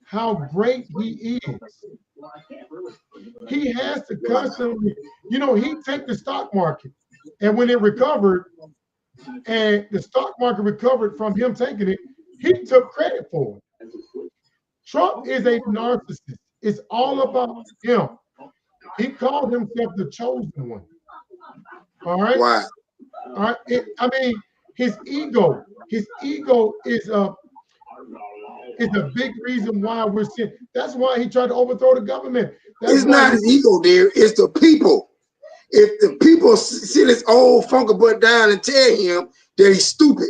Speaker 1: how great he is. He has to constantly, he take the stock market, and when it recovered, and the stock market recovered from him taking it, he took credit for it. Trump is a narcissist. It's all about him. He called himself the chosen one. All right.
Speaker 2: Why?
Speaker 1: All right. I mean, his ego is a big reason why we're seeing. That's why he tried to overthrow the government. That's
Speaker 2: It's
Speaker 1: why
Speaker 2: not his ego, dear. It's the people. If the people sit this old funky butt down and tell him that he's stupid,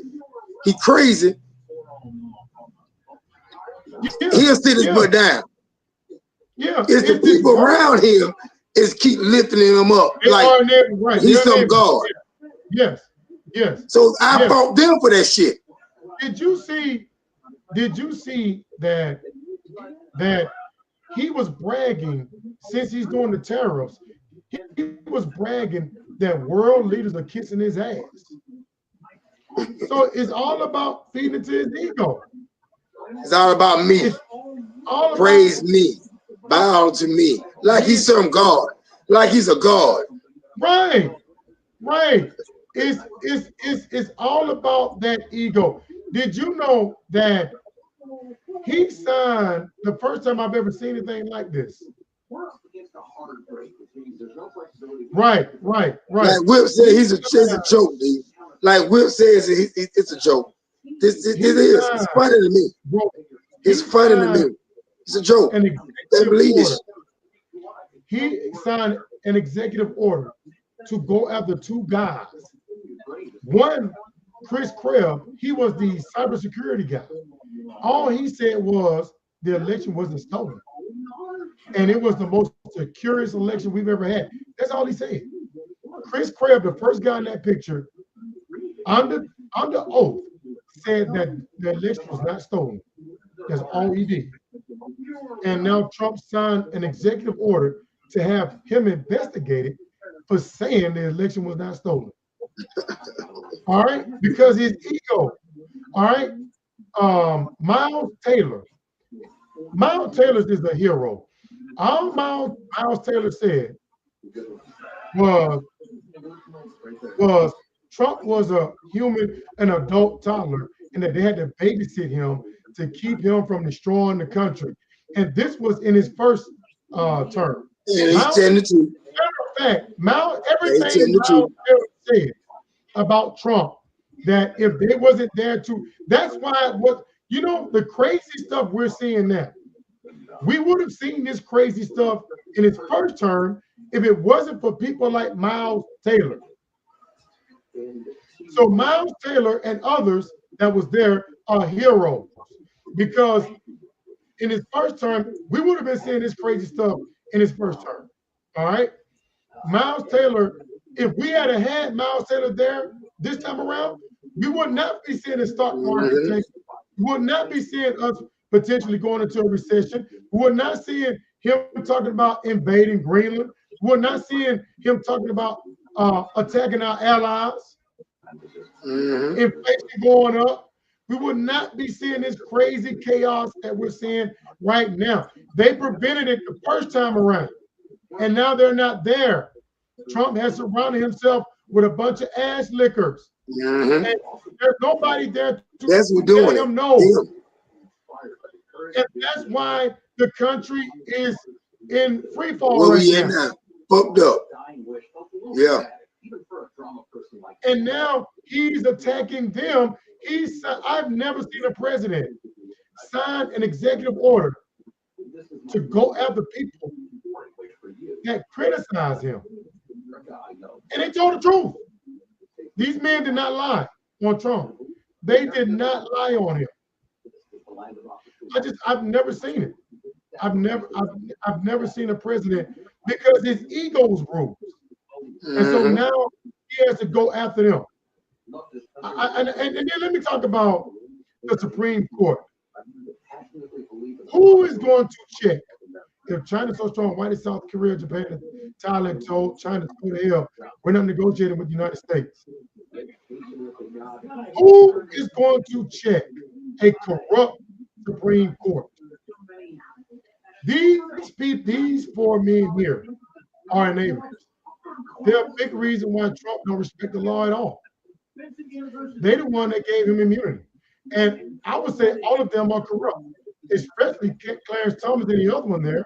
Speaker 2: he crazy, he'll sit his butt down. It's the people around him is keep lifting him up like he's some god.
Speaker 1: Yes.
Speaker 2: So I fought them for that shit.
Speaker 1: Did you see that he was bragging since he's doing the tariffs? He was bragging that world leaders are kissing his ass. So it's all about feeding to his ego.
Speaker 2: It's all about me. Praise me. Bow to me. Like he's some god. Like he's a god.
Speaker 1: Right. It's all about that ego. Did you know that he signed the first time I've ever seen anything like this? Right.
Speaker 2: Like Whip said, it's a joke, dude. Like Whip says, it's a joke. This is. It's funny to me. It's funny to me. It's a joke. They believe this.
Speaker 1: He signed an executive order to go after two guys. One, Chris Krebs, he was the cybersecurity guy. All he said was the election wasn't stolen. And it was the most securest election we've ever had. That's all he said. Chris Krebs, the first guy in that picture, under oath, said that the election was not stolen. That's all he did. And now Trump signed an executive order to have him investigated for saying the election was not stolen. All right, because his ego. All right, Miles Taylor. Miles Taylor is a hero. All Miles Taylor said was Trump was a human, an adult toddler, and that they had to babysit him to keep him from destroying the country. And this was in his first term.
Speaker 2: And he's telling the truth.
Speaker 1: Matter of fact, everything Miles Taylor said about Trump, that if they wasn't there to, that's why the crazy stuff we're seeing now. We would have seen this crazy stuff in his first term if it wasn't for people like Miles Taylor. So Miles Taylor and others that was there are heroes, because in his first term, we would have been seeing this crazy stuff in his first term. All right. Miles Taylor, if we had Miles Taylor there this time around, we would not be seeing the stock market tank. We would not be seeing us potentially going into a recession. We would not seeing him talking about invading Greenland. We would not seeing him talking about attacking our allies. Inflation going up. We would not be seeing this crazy chaos that we're seeing right now. They prevented it the first time around, and now they're not there. Trump has surrounded himself with a bunch of ass lickers. And there's nobody there to tell him no. And that's why the country is in free fall right now.
Speaker 2: Fucked up. Yeah.
Speaker 1: And now he's attacking them. I've never seen a president sign an executive order to go after people that criticize him. And they told the truth. These men did not lie on Trump. They did not lie on him. I've never seen it. I've never seen a president, because his ego's bruised. And so now he has to go after them. And then let me talk about the Supreme Court. Who is going to check if China's so strong? Why did South Korea, Japan, and Thailand told China to go to hell? We're not negotiating with the United States. Who is going to check a corrupt Supreme Court? These four men here are enablers. They're a big reason why Trump don't respect the law at all. They're the one that gave him immunity. And I would say all of them are corrupt, especially Clarence Thomas and the other one there.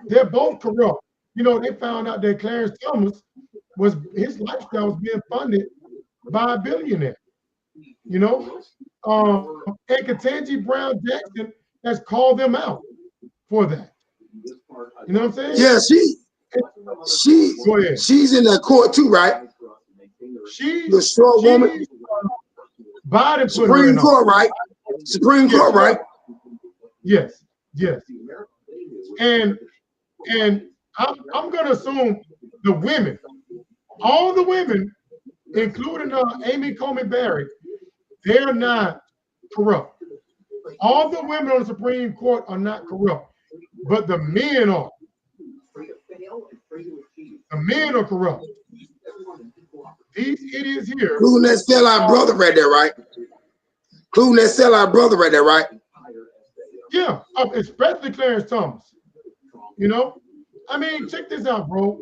Speaker 1: They're both corrupt. they found out that Clarence Thomas his lifestyle was being funded by a billionaire. You know, and Ketanji Brown Jackson has called them out for that. You know what I'm saying?
Speaker 2: Yeah,
Speaker 1: Go ahead.
Speaker 2: she's in that court too, right? The short woman.
Speaker 1: Biden put her
Speaker 2: Supreme
Speaker 1: in
Speaker 2: Court, right? Supreme Court, right?
Speaker 1: Yes, yes. And I'm gonna assume the women, all the women, including Amy Coney Barrett, they're not corrupt. All the women on the Supreme Court are not corrupt, but the men are. The men are corrupt. These idiots here.
Speaker 2: Including that sellout brother right there, right? Including that sellout brother right there, right?
Speaker 1: Yeah, especially Clarence Thomas. I mean, check this out, bro.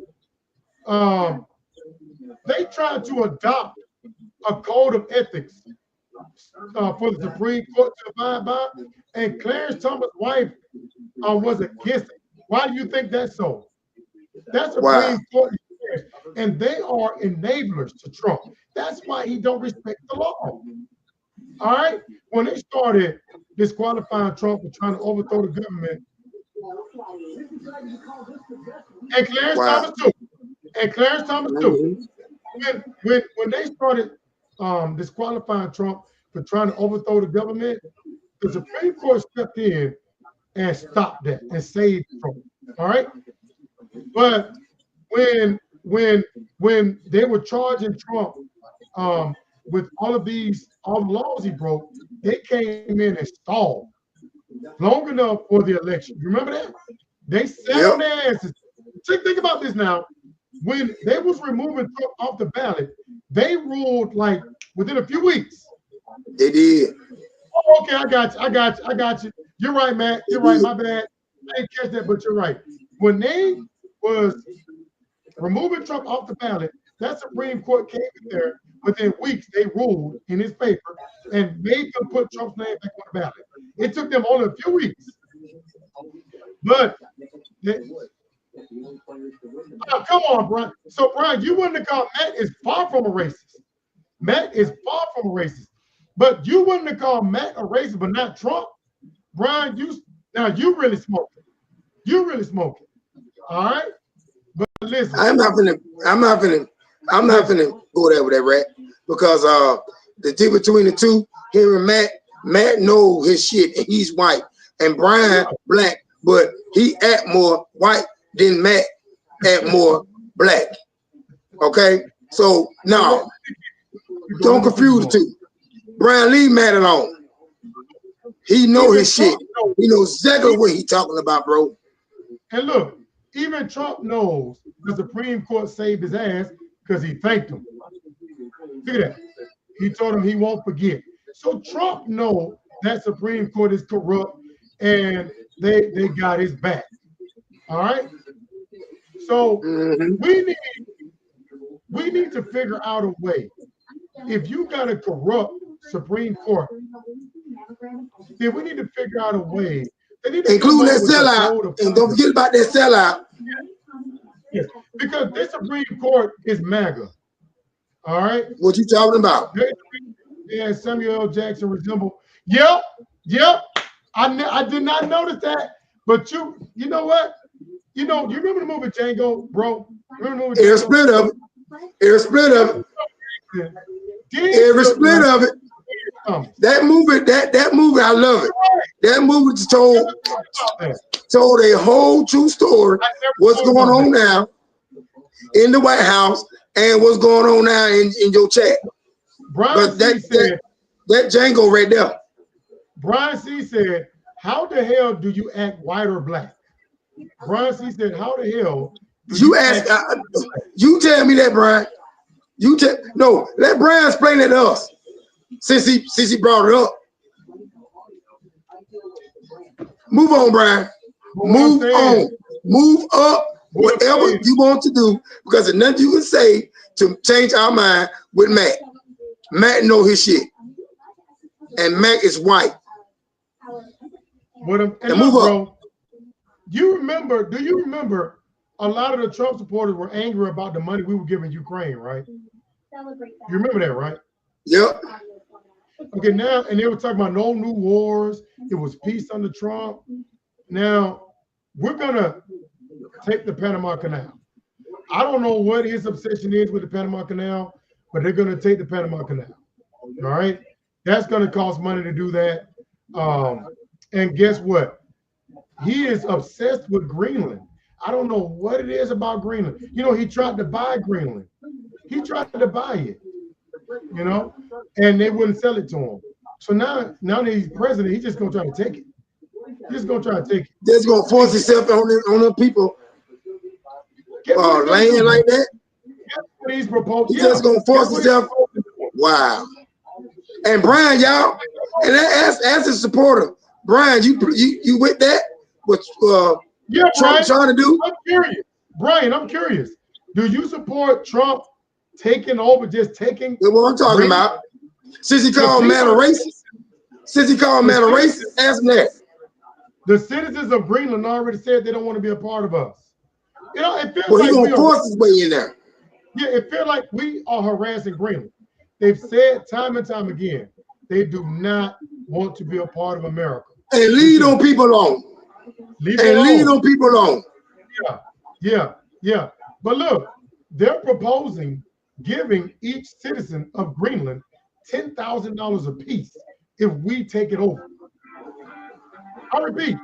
Speaker 1: They tried to adopt a code of ethics for the Supreme Court to abide by, and Clarence Thomas' wife was against it. Why do you think that's so? That's Supreme Court, and they are enablers to Trump. That's why he don't respect the law. All right, when they started disqualifying Trump for trying to overthrow the government, and Clarence Thomas too, when they started disqualifying Trump for trying to overthrow the government, the Supreme Court stepped in and stopped that and saved Trump. All right, but when they were charging Trump with all the laws he broke, they came in and stalled long enough for the election. You remember that? They sat on their asses. Think about this now. When they was removing Trump off the ballot, they ruled like within a few weeks.
Speaker 2: They did.
Speaker 1: Oh, okay, I got you. You're right, Matt. You're right. My bad. I didn't catch that, but you're right. When they was removing Trump off the ballot, that Supreme Court came in there within weeks. They ruled in his favor and made them put Trump's name back on the ballot. It took them only a few weeks, but come on, Brian. So, Brian, you wouldn't have called Matt is far from a racist. Matt is far from a racist, but you wouldn't have called Matt a racist, but not Trump. Brian, you really smoking. You really smoking. All right, but listen,
Speaker 2: I'm not gonna go there with that rat because the difference between the two, him and Matt knows his shit and he's white and Brian black, but he act more white than Matt act more black. Okay, so no, don't confuse the two. Brian, leave Matt alone. He know his shit. He knows exactly what he talking about, bro.
Speaker 1: And look, even Trump knows the Supreme Court saved his ass because he thanked him. Look at that. He told him he won't forget. So Trump knows that Supreme Court is corrupt and they got his back. All right. So we need to figure out a way. If you got a corrupt Supreme Court, then we need to figure out a way.
Speaker 2: Include that sellout, and don't forget about that sellout.
Speaker 1: Yes, because this Supreme Court is MAGA. All right.
Speaker 2: What you talking about?
Speaker 1: Yeah, Samuel L. Jackson resemble. Yep. I did not notice that, but you know what? You remember the movie Django, bro? Remember the movie
Speaker 2: Every split of it. Every split of it. Every split of it. That movie, I love it. That movie just told a whole true story. What's going on now in the White House and what's going on now in your chat. But that Django right there.
Speaker 1: Brian C. said, "How the hell do you act white or black?" Brian C. said, "How the hell?"
Speaker 2: You ask. You tell me that, Brian. No. Let Brian explain it to us. Since he brought it up. Move on, Brian. Move on. Move up. Whatever you want to do, because there's nothing you can say to change our mind with Matt. Matt know his shit, and Matt is white.
Speaker 1: And move up. Do you remember a lot of the Trump supporters were angry about the money we were giving Ukraine, right? You remember that, right?
Speaker 2: Yep.
Speaker 1: Okay, now, and they were talking about no new wars. It was peace under Trump. Now, we're going to take the Panama Canal. I don't know what his obsession is with the Panama Canal, but they're going to take the Panama Canal. All right? That's going to cost money to do that. And guess what? He is obsessed with Greenland. I don't know what it is about Greenland. You know, he tried to buy Greenland. He tried to buy it, you know, and they wouldn't sell it to him. So now that he's president, he's just going to try to take it. He's just going to try to take it.
Speaker 2: Just going to force himself on the people. Land like that.
Speaker 1: He's proposed.
Speaker 2: He's just going to force himself. Wow. And Brian, y'all, and as a supporter, Brian, you with that? What
Speaker 1: yeah,
Speaker 2: Trump trying to do?
Speaker 1: I'm curious. Brian, I'm curious. Do you support Trump taking over, just taking?
Speaker 2: That's what I'm talking about. Since he called man a racist. Since he called man a racist, ask him that.
Speaker 1: The citizens of Greenland already said they don't want to be a part of us. You know, it feels
Speaker 2: well,
Speaker 1: like
Speaker 2: he's gonna force his way in there.
Speaker 1: Yeah, it feels like we are harassing Greenland. They've said time and time again, they do not want to be a part of America.
Speaker 2: And lead on people alone. Lead on people alone.
Speaker 1: Yeah. But look, they're proposing giving each citizen of Greenland $10,000 apiece if we take it over. I repeat,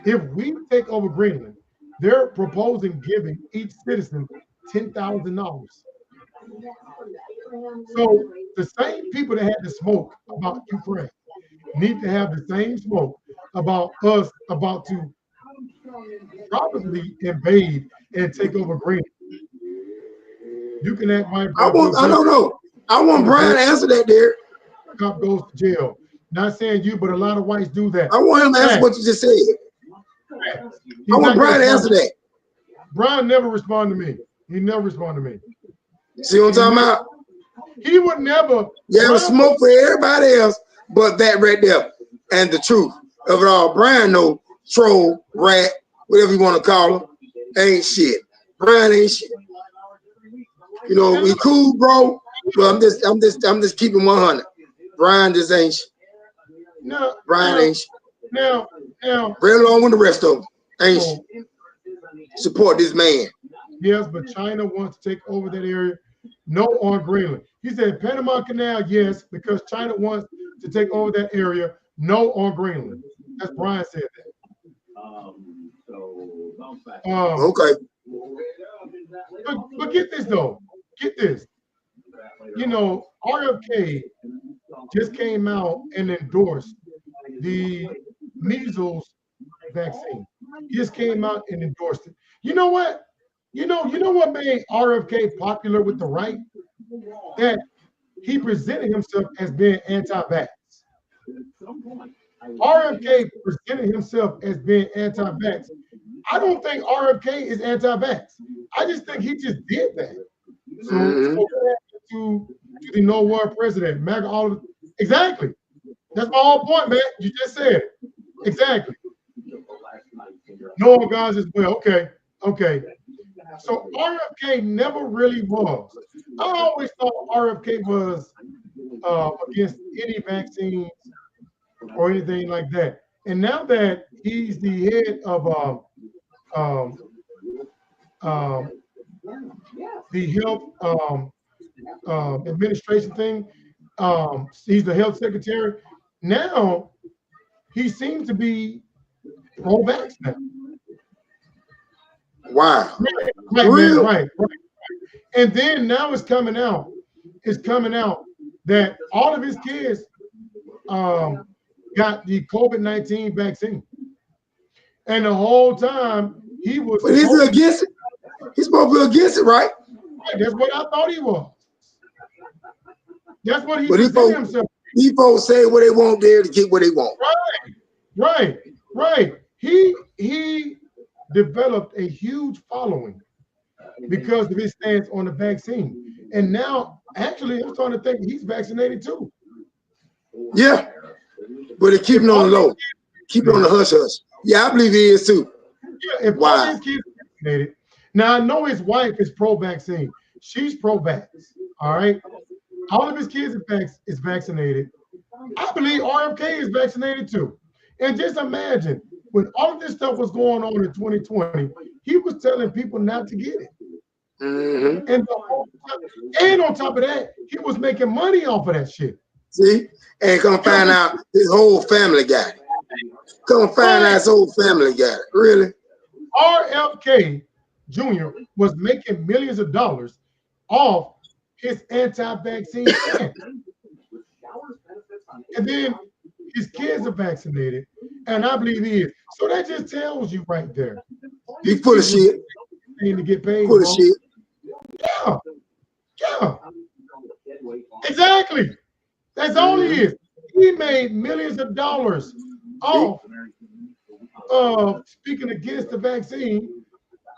Speaker 1: if we take over Greenland, they're proposing giving each citizen $10,000. So the same people that had the smoke about Ukraine need to have the same smoke about us about to probably invade and take over Greenland. You can act my
Speaker 2: I don't know. I want Brian to answer that, Derek.
Speaker 1: Cop goes to jail. Not saying you, but a lot of whites do that.
Speaker 2: I want him to answer what you just said. I want Brian to answer that.
Speaker 1: Brian never responded to me. He never responded to me.
Speaker 2: See what I'm talking about?
Speaker 1: He would never.
Speaker 2: You have a smoke for everybody else, but that right there. And the truth of it all. Brian, no troll, rat, whatever you want to call him, ain't shit. Brian ain't shit. You know, we cool, bro. But I'm just keeping 100. Brian just ain't shit.
Speaker 1: No,
Speaker 2: Brian ain't shit.
Speaker 1: Now,
Speaker 2: right along with the rest of them. Ain't shit. Support this man.
Speaker 1: Yes, but China wants to take over that area. No on Greenland. He said Panama Canal, yes, because China wants to take over that area. No on Greenland. That's Brian said that.
Speaker 2: Okay.
Speaker 1: But get this though. Get this. You know, RFK just came out and endorsed the measles vaccine. He just came out and endorsed it. You know what? You know what made RFK popular with the right? That he presented himself as being anti-vax. RFK presented himself as being anti-vax. I don't think RFK is anti-vax. I just think he just did that. So to the no war president, MAGA, all of exactly. That's my whole point, man. You just said it. Exactly. No guys as well. Okay. So RFK never really was. I always thought RFK was against any vaccines or anything like that. And now that he's the head of the health administration thing, he's the health secretary. Now he seems to be pro-vax now.
Speaker 2: Wow.
Speaker 1: Right. And then now it's coming out that all of his kids got the COVID-19 vaccine. And the whole time he was.
Speaker 2: But he's against it. He's supposed to be against it, right?
Speaker 1: That's what I thought he was. That's what he presented himself.
Speaker 2: People say what they want there to get what they want.
Speaker 1: Right. He developed a huge following because of his stance on the vaccine. And now, actually, I'm starting to think he's vaccinated too.
Speaker 2: Yeah, but they keep it on the low. Keep it on the hush hush. Yeah, I believe he is too.
Speaker 1: Yeah, if all his kids are vaccinated, Now I know his wife is pro-vaccine. She's pro-vax. All right. All of his kids is vaccinated. I believe RFK is vaccinated too. And just imagine when all of this stuff was going on in 2020, he was telling people not to get it.
Speaker 2: Mm-hmm.
Speaker 1: And on top of that, he was making money off of that shit.
Speaker 2: See? And come find out his whole family got it. Come find out his whole family got it. Really?
Speaker 1: RFK Jr. was making millions of dollars off his anti-vaccine stance. And then his kids are vaccinated, and I believe he is. So that just tells you right there.
Speaker 2: He full of shit.
Speaker 1: To get paid.
Speaker 2: Full of shit.
Speaker 1: Yeah. Yeah. Exactly. That's all he is. He made millions of dollars off of speaking against the vaccine,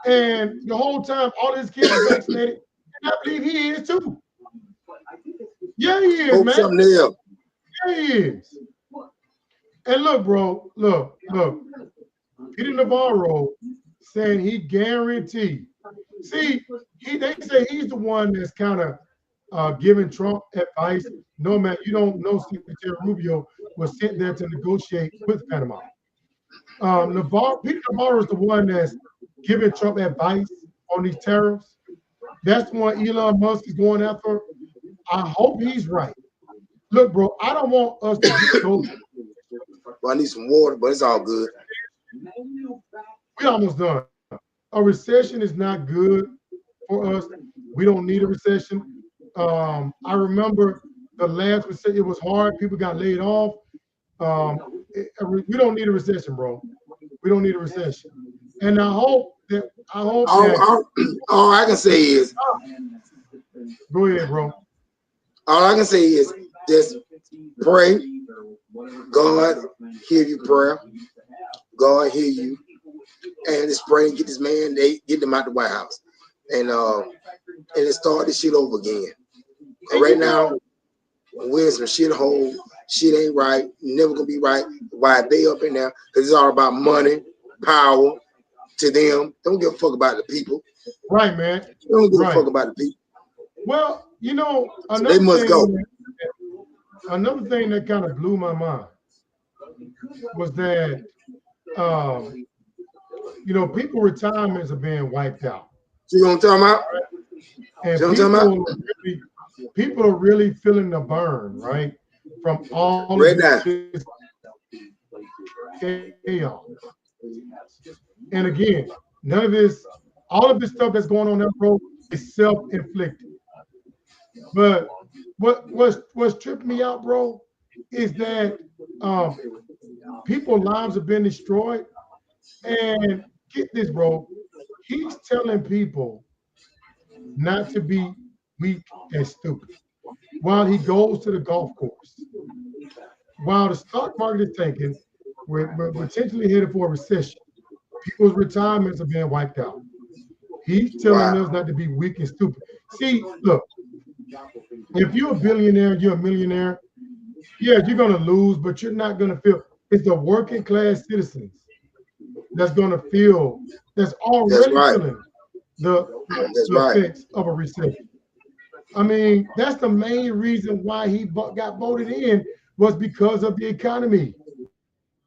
Speaker 1: and the whole time all his kids are vaccinated, and I believe he is too. Yeah, he is, man.
Speaker 2: Something else.
Speaker 1: Yeah, he is. And look, bro, look. Peter Navarro saying he guaranteed. See, they say he's the one that's kind of giving Trump advice. No, man, you don't know Secretary Rubio was sent there to negotiate with Panama. Peter Navarro is the one that's giving Trump advice on these tariffs. That's the one Elon Musk is going after. I hope he's right. Look, bro, I don't want us to get those.
Speaker 2: Well, I need some water, but it's all good.
Speaker 1: We almost done. A recession is not good for us. We don't need a recession. I remember the last recession, it was hard. People got laid off. We don't need a recession, bro. We don't need a recession. And I hope that all
Speaker 2: I can say is
Speaker 1: go ahead, bro.
Speaker 2: All I can say is just pray. God hear you prayer. God hear you. And just pray and get this man, get them out the White House. And start this shit over again. And right now, we're in some shithole. Shit ain't right. Never gonna be right. Why they up in there? Because it's all about money, power to them. Don't give a fuck about the people.
Speaker 1: Right, man.
Speaker 2: Don't give a fuck about the people.
Speaker 1: Well, you know,
Speaker 2: they must go.
Speaker 1: Another thing that kind of blew my mind was that people retirements are being wiped out.
Speaker 2: You know what I'm talking about?
Speaker 1: And people are really feeling the burn, right? From all
Speaker 2: right
Speaker 1: of this chaos. And again, all of this stuff that's going on there, bro, is self-inflicted. But what's tripping me out, bro, is that people's lives have been destroyed. And get this, bro, he's telling people not to be weak and stupid while he goes to the golf course. While the stock market is tanking, we're potentially headed for a recession. People's retirements are being wiped out. He's telling us not to be weak and stupid. See, look, if you're a billionaire, you're a millionaire, yeah, you're going to lose, but you're not going to feel. It's the working class citizens that's going to feel, that's already feeling the effects of a recession. I mean, that's the main reason why he got voted in, was because of the economy.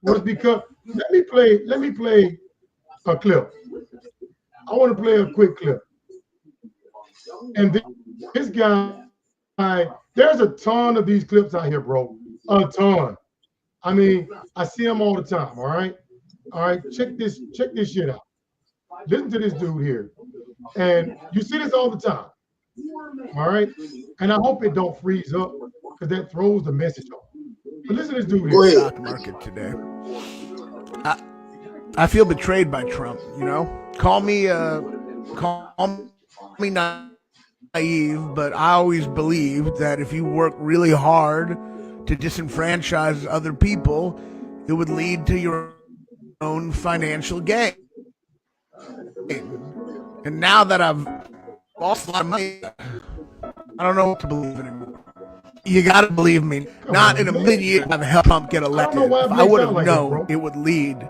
Speaker 1: Was because let me play a clip. I want to play a quick clip. And this guy, there's a ton of these clips out here, bro. A ton. I mean, I see them all the time. All right. Check this shit out. Listen to this dude here. And you see this all the time. All right. And I hope it don't freeze up, because that throws the message off. But listen to this dude here.
Speaker 3: Stock market today. I feel betrayed by Trump, you know? Call me naive, but I always believed that if you work really hard to disenfranchise other people, it would lead to your own financial gain. And now that I've lost a lot of money, I don't know what to believe anymore. You gotta believe me. Not in a million years I've helped Trump get elected. If I would have known it would lead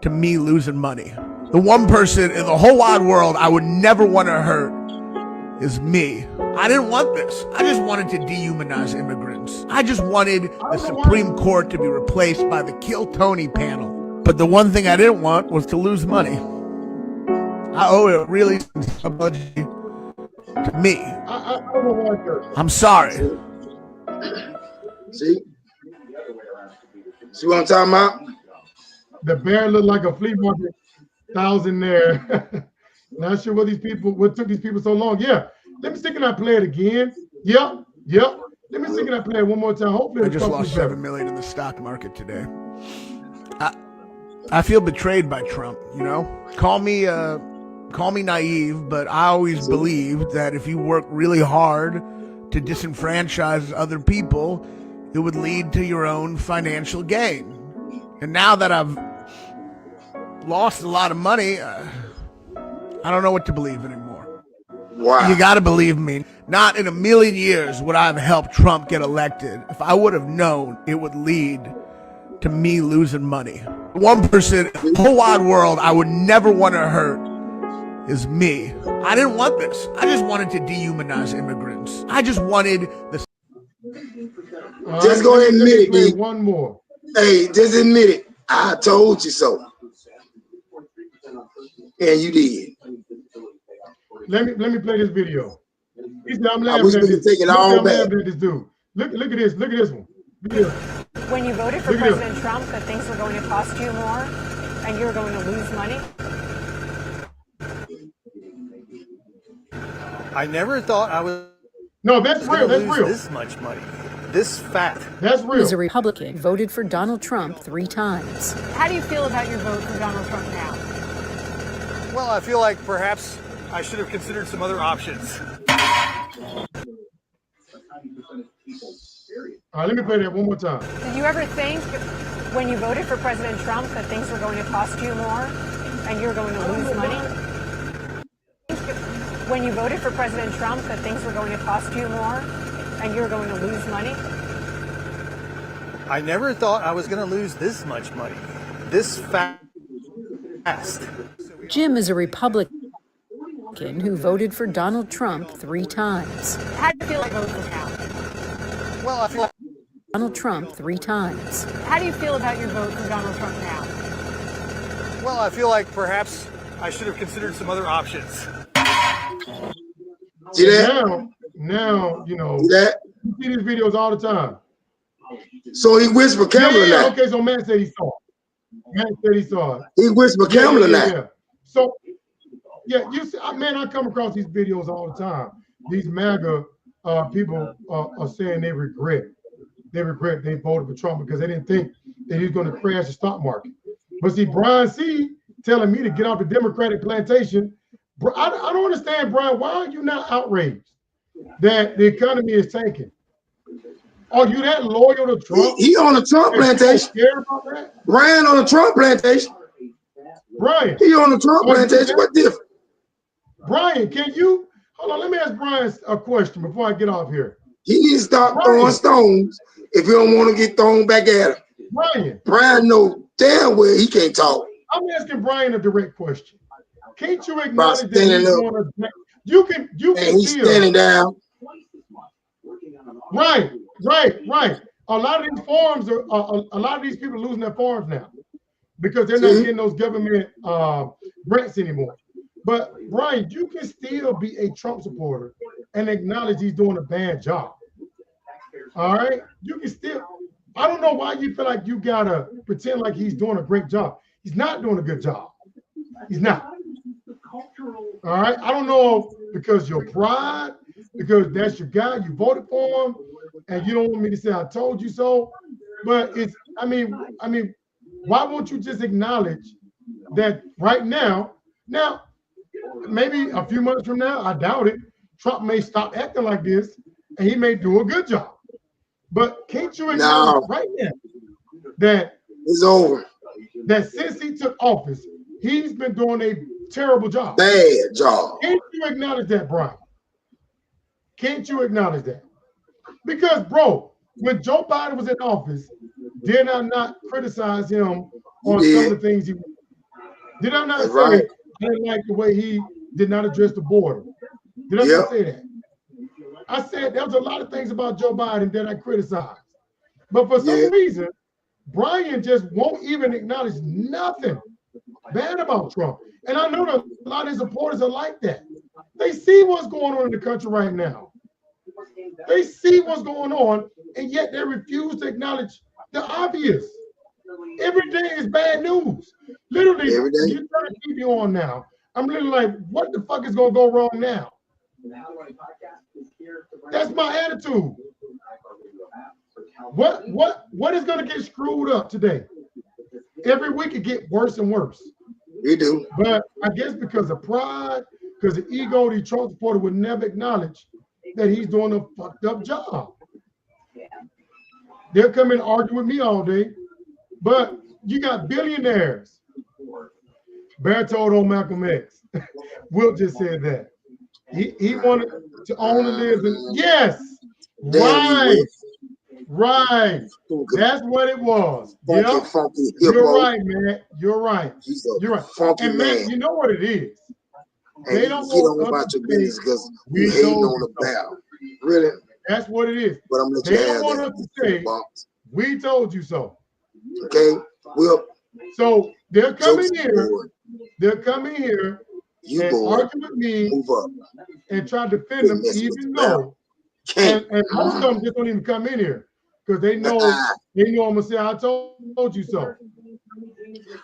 Speaker 3: to me losing money. The one person in the whole wide world I would never want to hurt is me. I didn't want this. I just wanted to dehumanize immigrants. I just wanted the Supreme Court to be replaced by the Kill Tony panel. But the one thing I didn't want was to lose money. I owe it really to me. I'm sorry.
Speaker 2: See what I'm talking about?
Speaker 1: The bear looked like a flea market thousand there. Not sure what took these people so long. Yeah. Let me see, can I play it again? Yep. Let me see, can I play it one more time? Hopefully
Speaker 3: I just lost $7 million in the stock market today. I feel betrayed by Trump, you know? Call me naive, but I always believed that if you work really hard to disenfranchise other people, it would lead to your own financial gain. And now that I've lost a lot of money, I don't know what to believe anymore.
Speaker 2: Wow.
Speaker 3: You got to believe me. Not in a million years would I have helped Trump get elected if I would have known it would lead to me losing money. One person in the whole wide world I would never want to hurt is me. I didn't want this. I just wanted to dehumanize immigrants. I just wanted the...
Speaker 2: Just go ahead and admit it, D.
Speaker 1: One more.
Speaker 2: Hey, just admit it. I told you so. And you did.
Speaker 1: Let me play this video. He said, I'm
Speaker 2: I wish we could take it all back.
Speaker 1: laughing at this dude. Look at this. Look at this one.
Speaker 4: When you voted for President Trump, that things were going to cost you more and you were going to lose money?
Speaker 5: I never thought I was.
Speaker 1: No, that's real. That's real.
Speaker 5: This much money, this fat.
Speaker 1: That's real.
Speaker 6: Who's a Republican, voted for Donald Trump 3 times.
Speaker 4: How do you feel about your vote for Donald Trump now?
Speaker 5: Well, I feel like perhaps I should have considered some other options.
Speaker 1: All right, let me play that one more time.
Speaker 4: Did you ever think when you voted for President Trump that things were going to cost you more and you were going to lose money? When you voted for President Trump that things were going to cost you more and you were going to lose money?
Speaker 5: I never thought I was going to lose this much money, this fast.
Speaker 6: Jim is a Republican who voted for Donald Trump 3 times.
Speaker 4: How do you feel about your vote now?
Speaker 5: Well, I feel like
Speaker 6: Donald Trump 3 times.
Speaker 4: How do you feel about your vote for Donald Trump now?
Speaker 5: Well, I feel like perhaps I should have considered some other options.
Speaker 2: See that?
Speaker 1: Now, you know,
Speaker 2: See that?
Speaker 1: you see these videos all the time.
Speaker 2: So he whispered Kamala now.
Speaker 1: Okay, so man said he saw it. Man said he saw it.
Speaker 2: He whispered Kamala now.
Speaker 1: Yeah. So, yeah, you see, man, I come across these videos all the time. These MAGA people are saying they regret they voted for Trump because they didn't think that he was going to crash the stock market. But see, Brian C. telling me to get off the Democratic plantation. I don't understand, Brian. Why are you not outraged that the economy is tanking? Are you that loyal to Trump?
Speaker 2: He on the Trump plantation.
Speaker 1: Care about that?
Speaker 2: Brian on the Trump plantation.
Speaker 1: Brian.
Speaker 2: He on the Trump plantation. What different?
Speaker 1: Brian, can you hold on? Let me ask Brian a question before I get off here.
Speaker 2: He needs to stop throwing stones if you don't want to get thrown back at him. Brian know damn well he can't talk.
Speaker 1: I'm asking Brian a direct question. Can't you acknowledge that he's
Speaker 2: up.
Speaker 1: You can
Speaker 2: he's standing down.
Speaker 1: Right. A lot of these farms are a lot of these people are losing their farms now because they're not getting those government grants anymore. But Brian, you can still be a Trump supporter and acknowledge he's doing a bad job. All right, you can still. I don't know why you feel like you gotta pretend like he's doing a great job. He's not doing a good job. He's not. All right. I don't know because your pride, because that's your guy, you voted for him, and you don't want me to say I told you so. But it's. I mean, why won't you just acknowledge that right now? Now, maybe a few months from now, I doubt it. Trump may stop acting like this, and he may do a good job. But can't you acknowledge right now that
Speaker 2: it's over?
Speaker 1: That since he took office, he's been doing a terrible job.
Speaker 2: Bad job.
Speaker 1: Can't you acknowledge that, Brian? Can't you acknowledge that? Because, bro, when Joe Biden was in office, did I not criticize him on some of the things he Did I not
Speaker 2: That's
Speaker 1: say
Speaker 2: right.
Speaker 1: I didn't like the way he did not address the border? Did I
Speaker 2: Yep.
Speaker 1: not say that? I said there was a lot of things about Joe Biden that I criticized. But for
Speaker 2: Yeah.
Speaker 1: some reason, Brian just won't even acknowledge nothing bad about Trump. And I know that a lot of his supporters are like that. They see what's going on in the country right now. They see what's going on, and yet they refuse to acknowledge the obvious. Every day is bad news. Literally,
Speaker 2: Every day.
Speaker 1: you turn the TV on now. I'm literally like, what the fuck is gonna go wrong now? That's my attitude. What is gonna get screwed up today? Every week it get worse and worse.
Speaker 2: You do.
Speaker 1: But I guess because of pride, because of ego, the Trump supporter would never acknowledge that he's doing a fucked up job. They'll come and argue with me all day. But you got billionaires. Bear told old Malcolm X. Will just said that. He wanted to own and live in. Yes.
Speaker 2: Damn you,
Speaker 1: Right.
Speaker 2: Will.
Speaker 1: That's what it was.
Speaker 2: Funky,
Speaker 1: Yeah.
Speaker 2: funky
Speaker 1: You're
Speaker 2: hippo.
Speaker 1: right, man. You're right.
Speaker 2: He's a
Speaker 1: You're right.
Speaker 2: funky
Speaker 1: And
Speaker 2: man.
Speaker 1: man, you know what it is.
Speaker 2: And
Speaker 1: They
Speaker 2: you
Speaker 1: don't
Speaker 2: get
Speaker 1: want
Speaker 2: on
Speaker 1: us
Speaker 2: about
Speaker 1: to
Speaker 2: your
Speaker 1: say,
Speaker 2: business because
Speaker 1: we
Speaker 2: you hating
Speaker 1: told
Speaker 2: on
Speaker 1: you
Speaker 2: the
Speaker 1: so.
Speaker 2: barrel. Really?
Speaker 1: That's what it is.
Speaker 2: But I'm gonna let
Speaker 1: They
Speaker 2: you
Speaker 1: don't
Speaker 2: have
Speaker 1: want
Speaker 2: that.
Speaker 1: us to say,
Speaker 2: Box.
Speaker 1: we told you so.
Speaker 2: Okay? Well,
Speaker 1: So they'll come
Speaker 2: jokes
Speaker 1: in here,
Speaker 2: board.
Speaker 1: they'll come in here
Speaker 2: You
Speaker 1: and
Speaker 2: board.
Speaker 1: argue with me
Speaker 2: Move up.
Speaker 1: and try to defend them,
Speaker 2: Mess with
Speaker 1: even
Speaker 2: the barrel.
Speaker 1: though,
Speaker 2: Can't.
Speaker 1: and most of them just don't even come in here because they know I'm gonna say I told you so.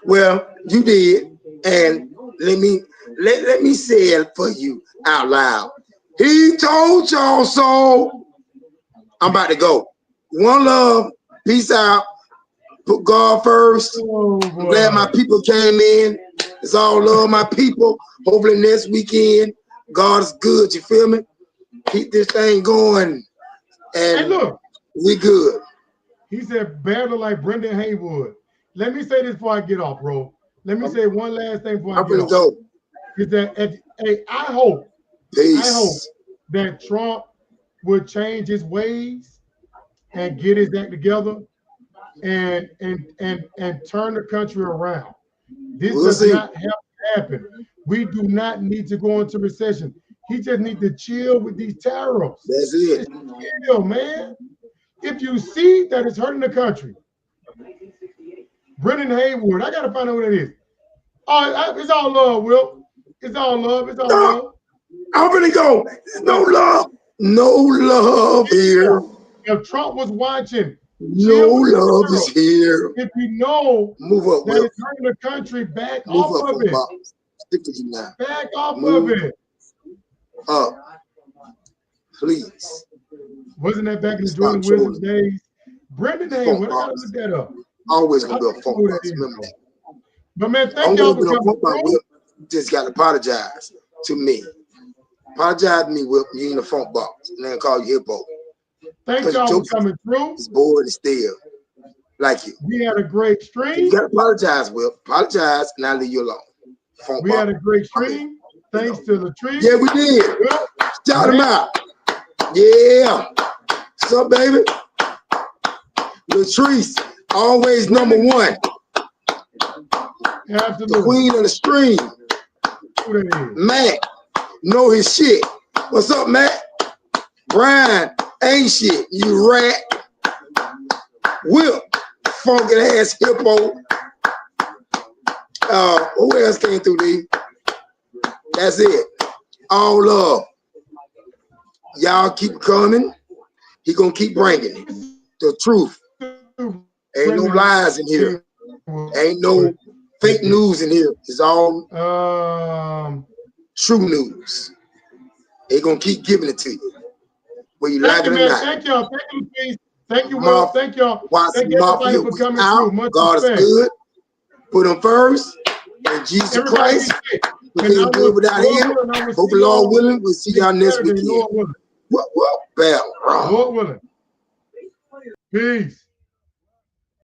Speaker 2: Well, you did, and let me say it for you out loud. He told y'all so. I'm about to go. One love. Peace out. Put God first.
Speaker 1: Oh,
Speaker 2: I'm glad my people came in. It's all love, my people. Hopefully next weekend, God is good. You feel me? Keep this thing going,
Speaker 1: Hey,
Speaker 2: and
Speaker 1: look,
Speaker 2: we good.
Speaker 1: he said better like Brendan Haywood. Let me say this before I get off, bro. Let me say one last thing before I
Speaker 2: I'm
Speaker 1: get
Speaker 2: gonna
Speaker 1: off.
Speaker 2: go.
Speaker 1: Is that hey, I hope
Speaker 2: Peace.
Speaker 1: that Trump would change his ways and get his act together and turn the country around. This
Speaker 2: We'll
Speaker 1: does
Speaker 2: see.
Speaker 1: not have to happen. We do not need to go into recession. He just needs to chill with these tariffs.
Speaker 2: That's it.
Speaker 1: Just chill, man. If you see that it's hurting the country, Brendan Haywood, I gotta find out who that is. Oh, it's all love, Will. It's all love. It's all love.
Speaker 2: I'm gonna go. No love. No love here.
Speaker 1: If Trump was watching,
Speaker 2: No love is here.
Speaker 1: if you know
Speaker 2: Move up,
Speaker 1: that
Speaker 2: Will.
Speaker 1: it's hurting the country, back
Speaker 2: Move
Speaker 1: off
Speaker 2: up,
Speaker 1: of it.
Speaker 2: Bob. Stick to you now.
Speaker 1: Back off
Speaker 2: Move
Speaker 1: of it.
Speaker 2: up. Please.
Speaker 1: Wasn't that back in the
Speaker 2: Stop
Speaker 1: Jordan Wizards
Speaker 2: trolling.
Speaker 1: days? Brendan Haywood, I gotta look that up.
Speaker 2: Always gonna
Speaker 1: I
Speaker 2: be a
Speaker 1: don't
Speaker 2: funk
Speaker 1: know who that
Speaker 2: box.
Speaker 1: is,
Speaker 2: Remember
Speaker 1: though.
Speaker 2: that.
Speaker 1: But man,
Speaker 2: I'm
Speaker 1: thank y'all
Speaker 2: gonna
Speaker 1: for
Speaker 2: be a
Speaker 1: coming
Speaker 2: funk box.
Speaker 1: through.
Speaker 2: Will. You just gotta apologize to me. Apologize to me, Will. You ain't a funk box. And then call you hippo.
Speaker 1: Thank
Speaker 2: Because
Speaker 1: y'all for
Speaker 2: jokes
Speaker 1: coming through.
Speaker 2: is bored and still. Like you.
Speaker 1: We had a great
Speaker 2: So you
Speaker 1: stream.
Speaker 2: gotta apologize, Will. Apologize, and I'll leave you alone. Funk
Speaker 1: We
Speaker 2: box.
Speaker 1: had a great stream. Thanks to Latrice.
Speaker 2: Yeah, we did.
Speaker 1: Will,
Speaker 2: Shout him out. Yeah. What's up, baby? Latrice, always number one. The
Speaker 1: absolutely.
Speaker 2: queen of the stream.
Speaker 1: Who that is?
Speaker 2: Matt, know his shit. What's up, Matt? Brian, ain't shit. You rat. Will, funky ass hippo. Who else came through these? That's it. All love. Y'all keep coming. He gonna keep bringing it. The truth. Ain't no lies in here. Ain't no fake news in here. It's all true news. They gonna keep giving it to you. Whether you like it or
Speaker 1: man.
Speaker 2: not.
Speaker 1: Thank y'all. Thank you, please. Thank you, Will. Thank y'all. Thank everybody for coming through. Much
Speaker 2: God is
Speaker 1: respect.
Speaker 2: good. Put him first. And Jesus
Speaker 1: Everybody
Speaker 2: Christ.
Speaker 1: be safe.
Speaker 2: We
Speaker 1: And I
Speaker 2: can't do it
Speaker 1: will-
Speaker 2: without
Speaker 1: Lord
Speaker 2: him.
Speaker 1: willing, I will
Speaker 2: Hope
Speaker 1: see
Speaker 2: the Lord
Speaker 1: y'all
Speaker 2: willing. We'll see y'all next
Speaker 1: Saturday,
Speaker 2: weekend.
Speaker 1: Lord willing.
Speaker 2: Well, bell.
Speaker 1: Lord willing. Peace.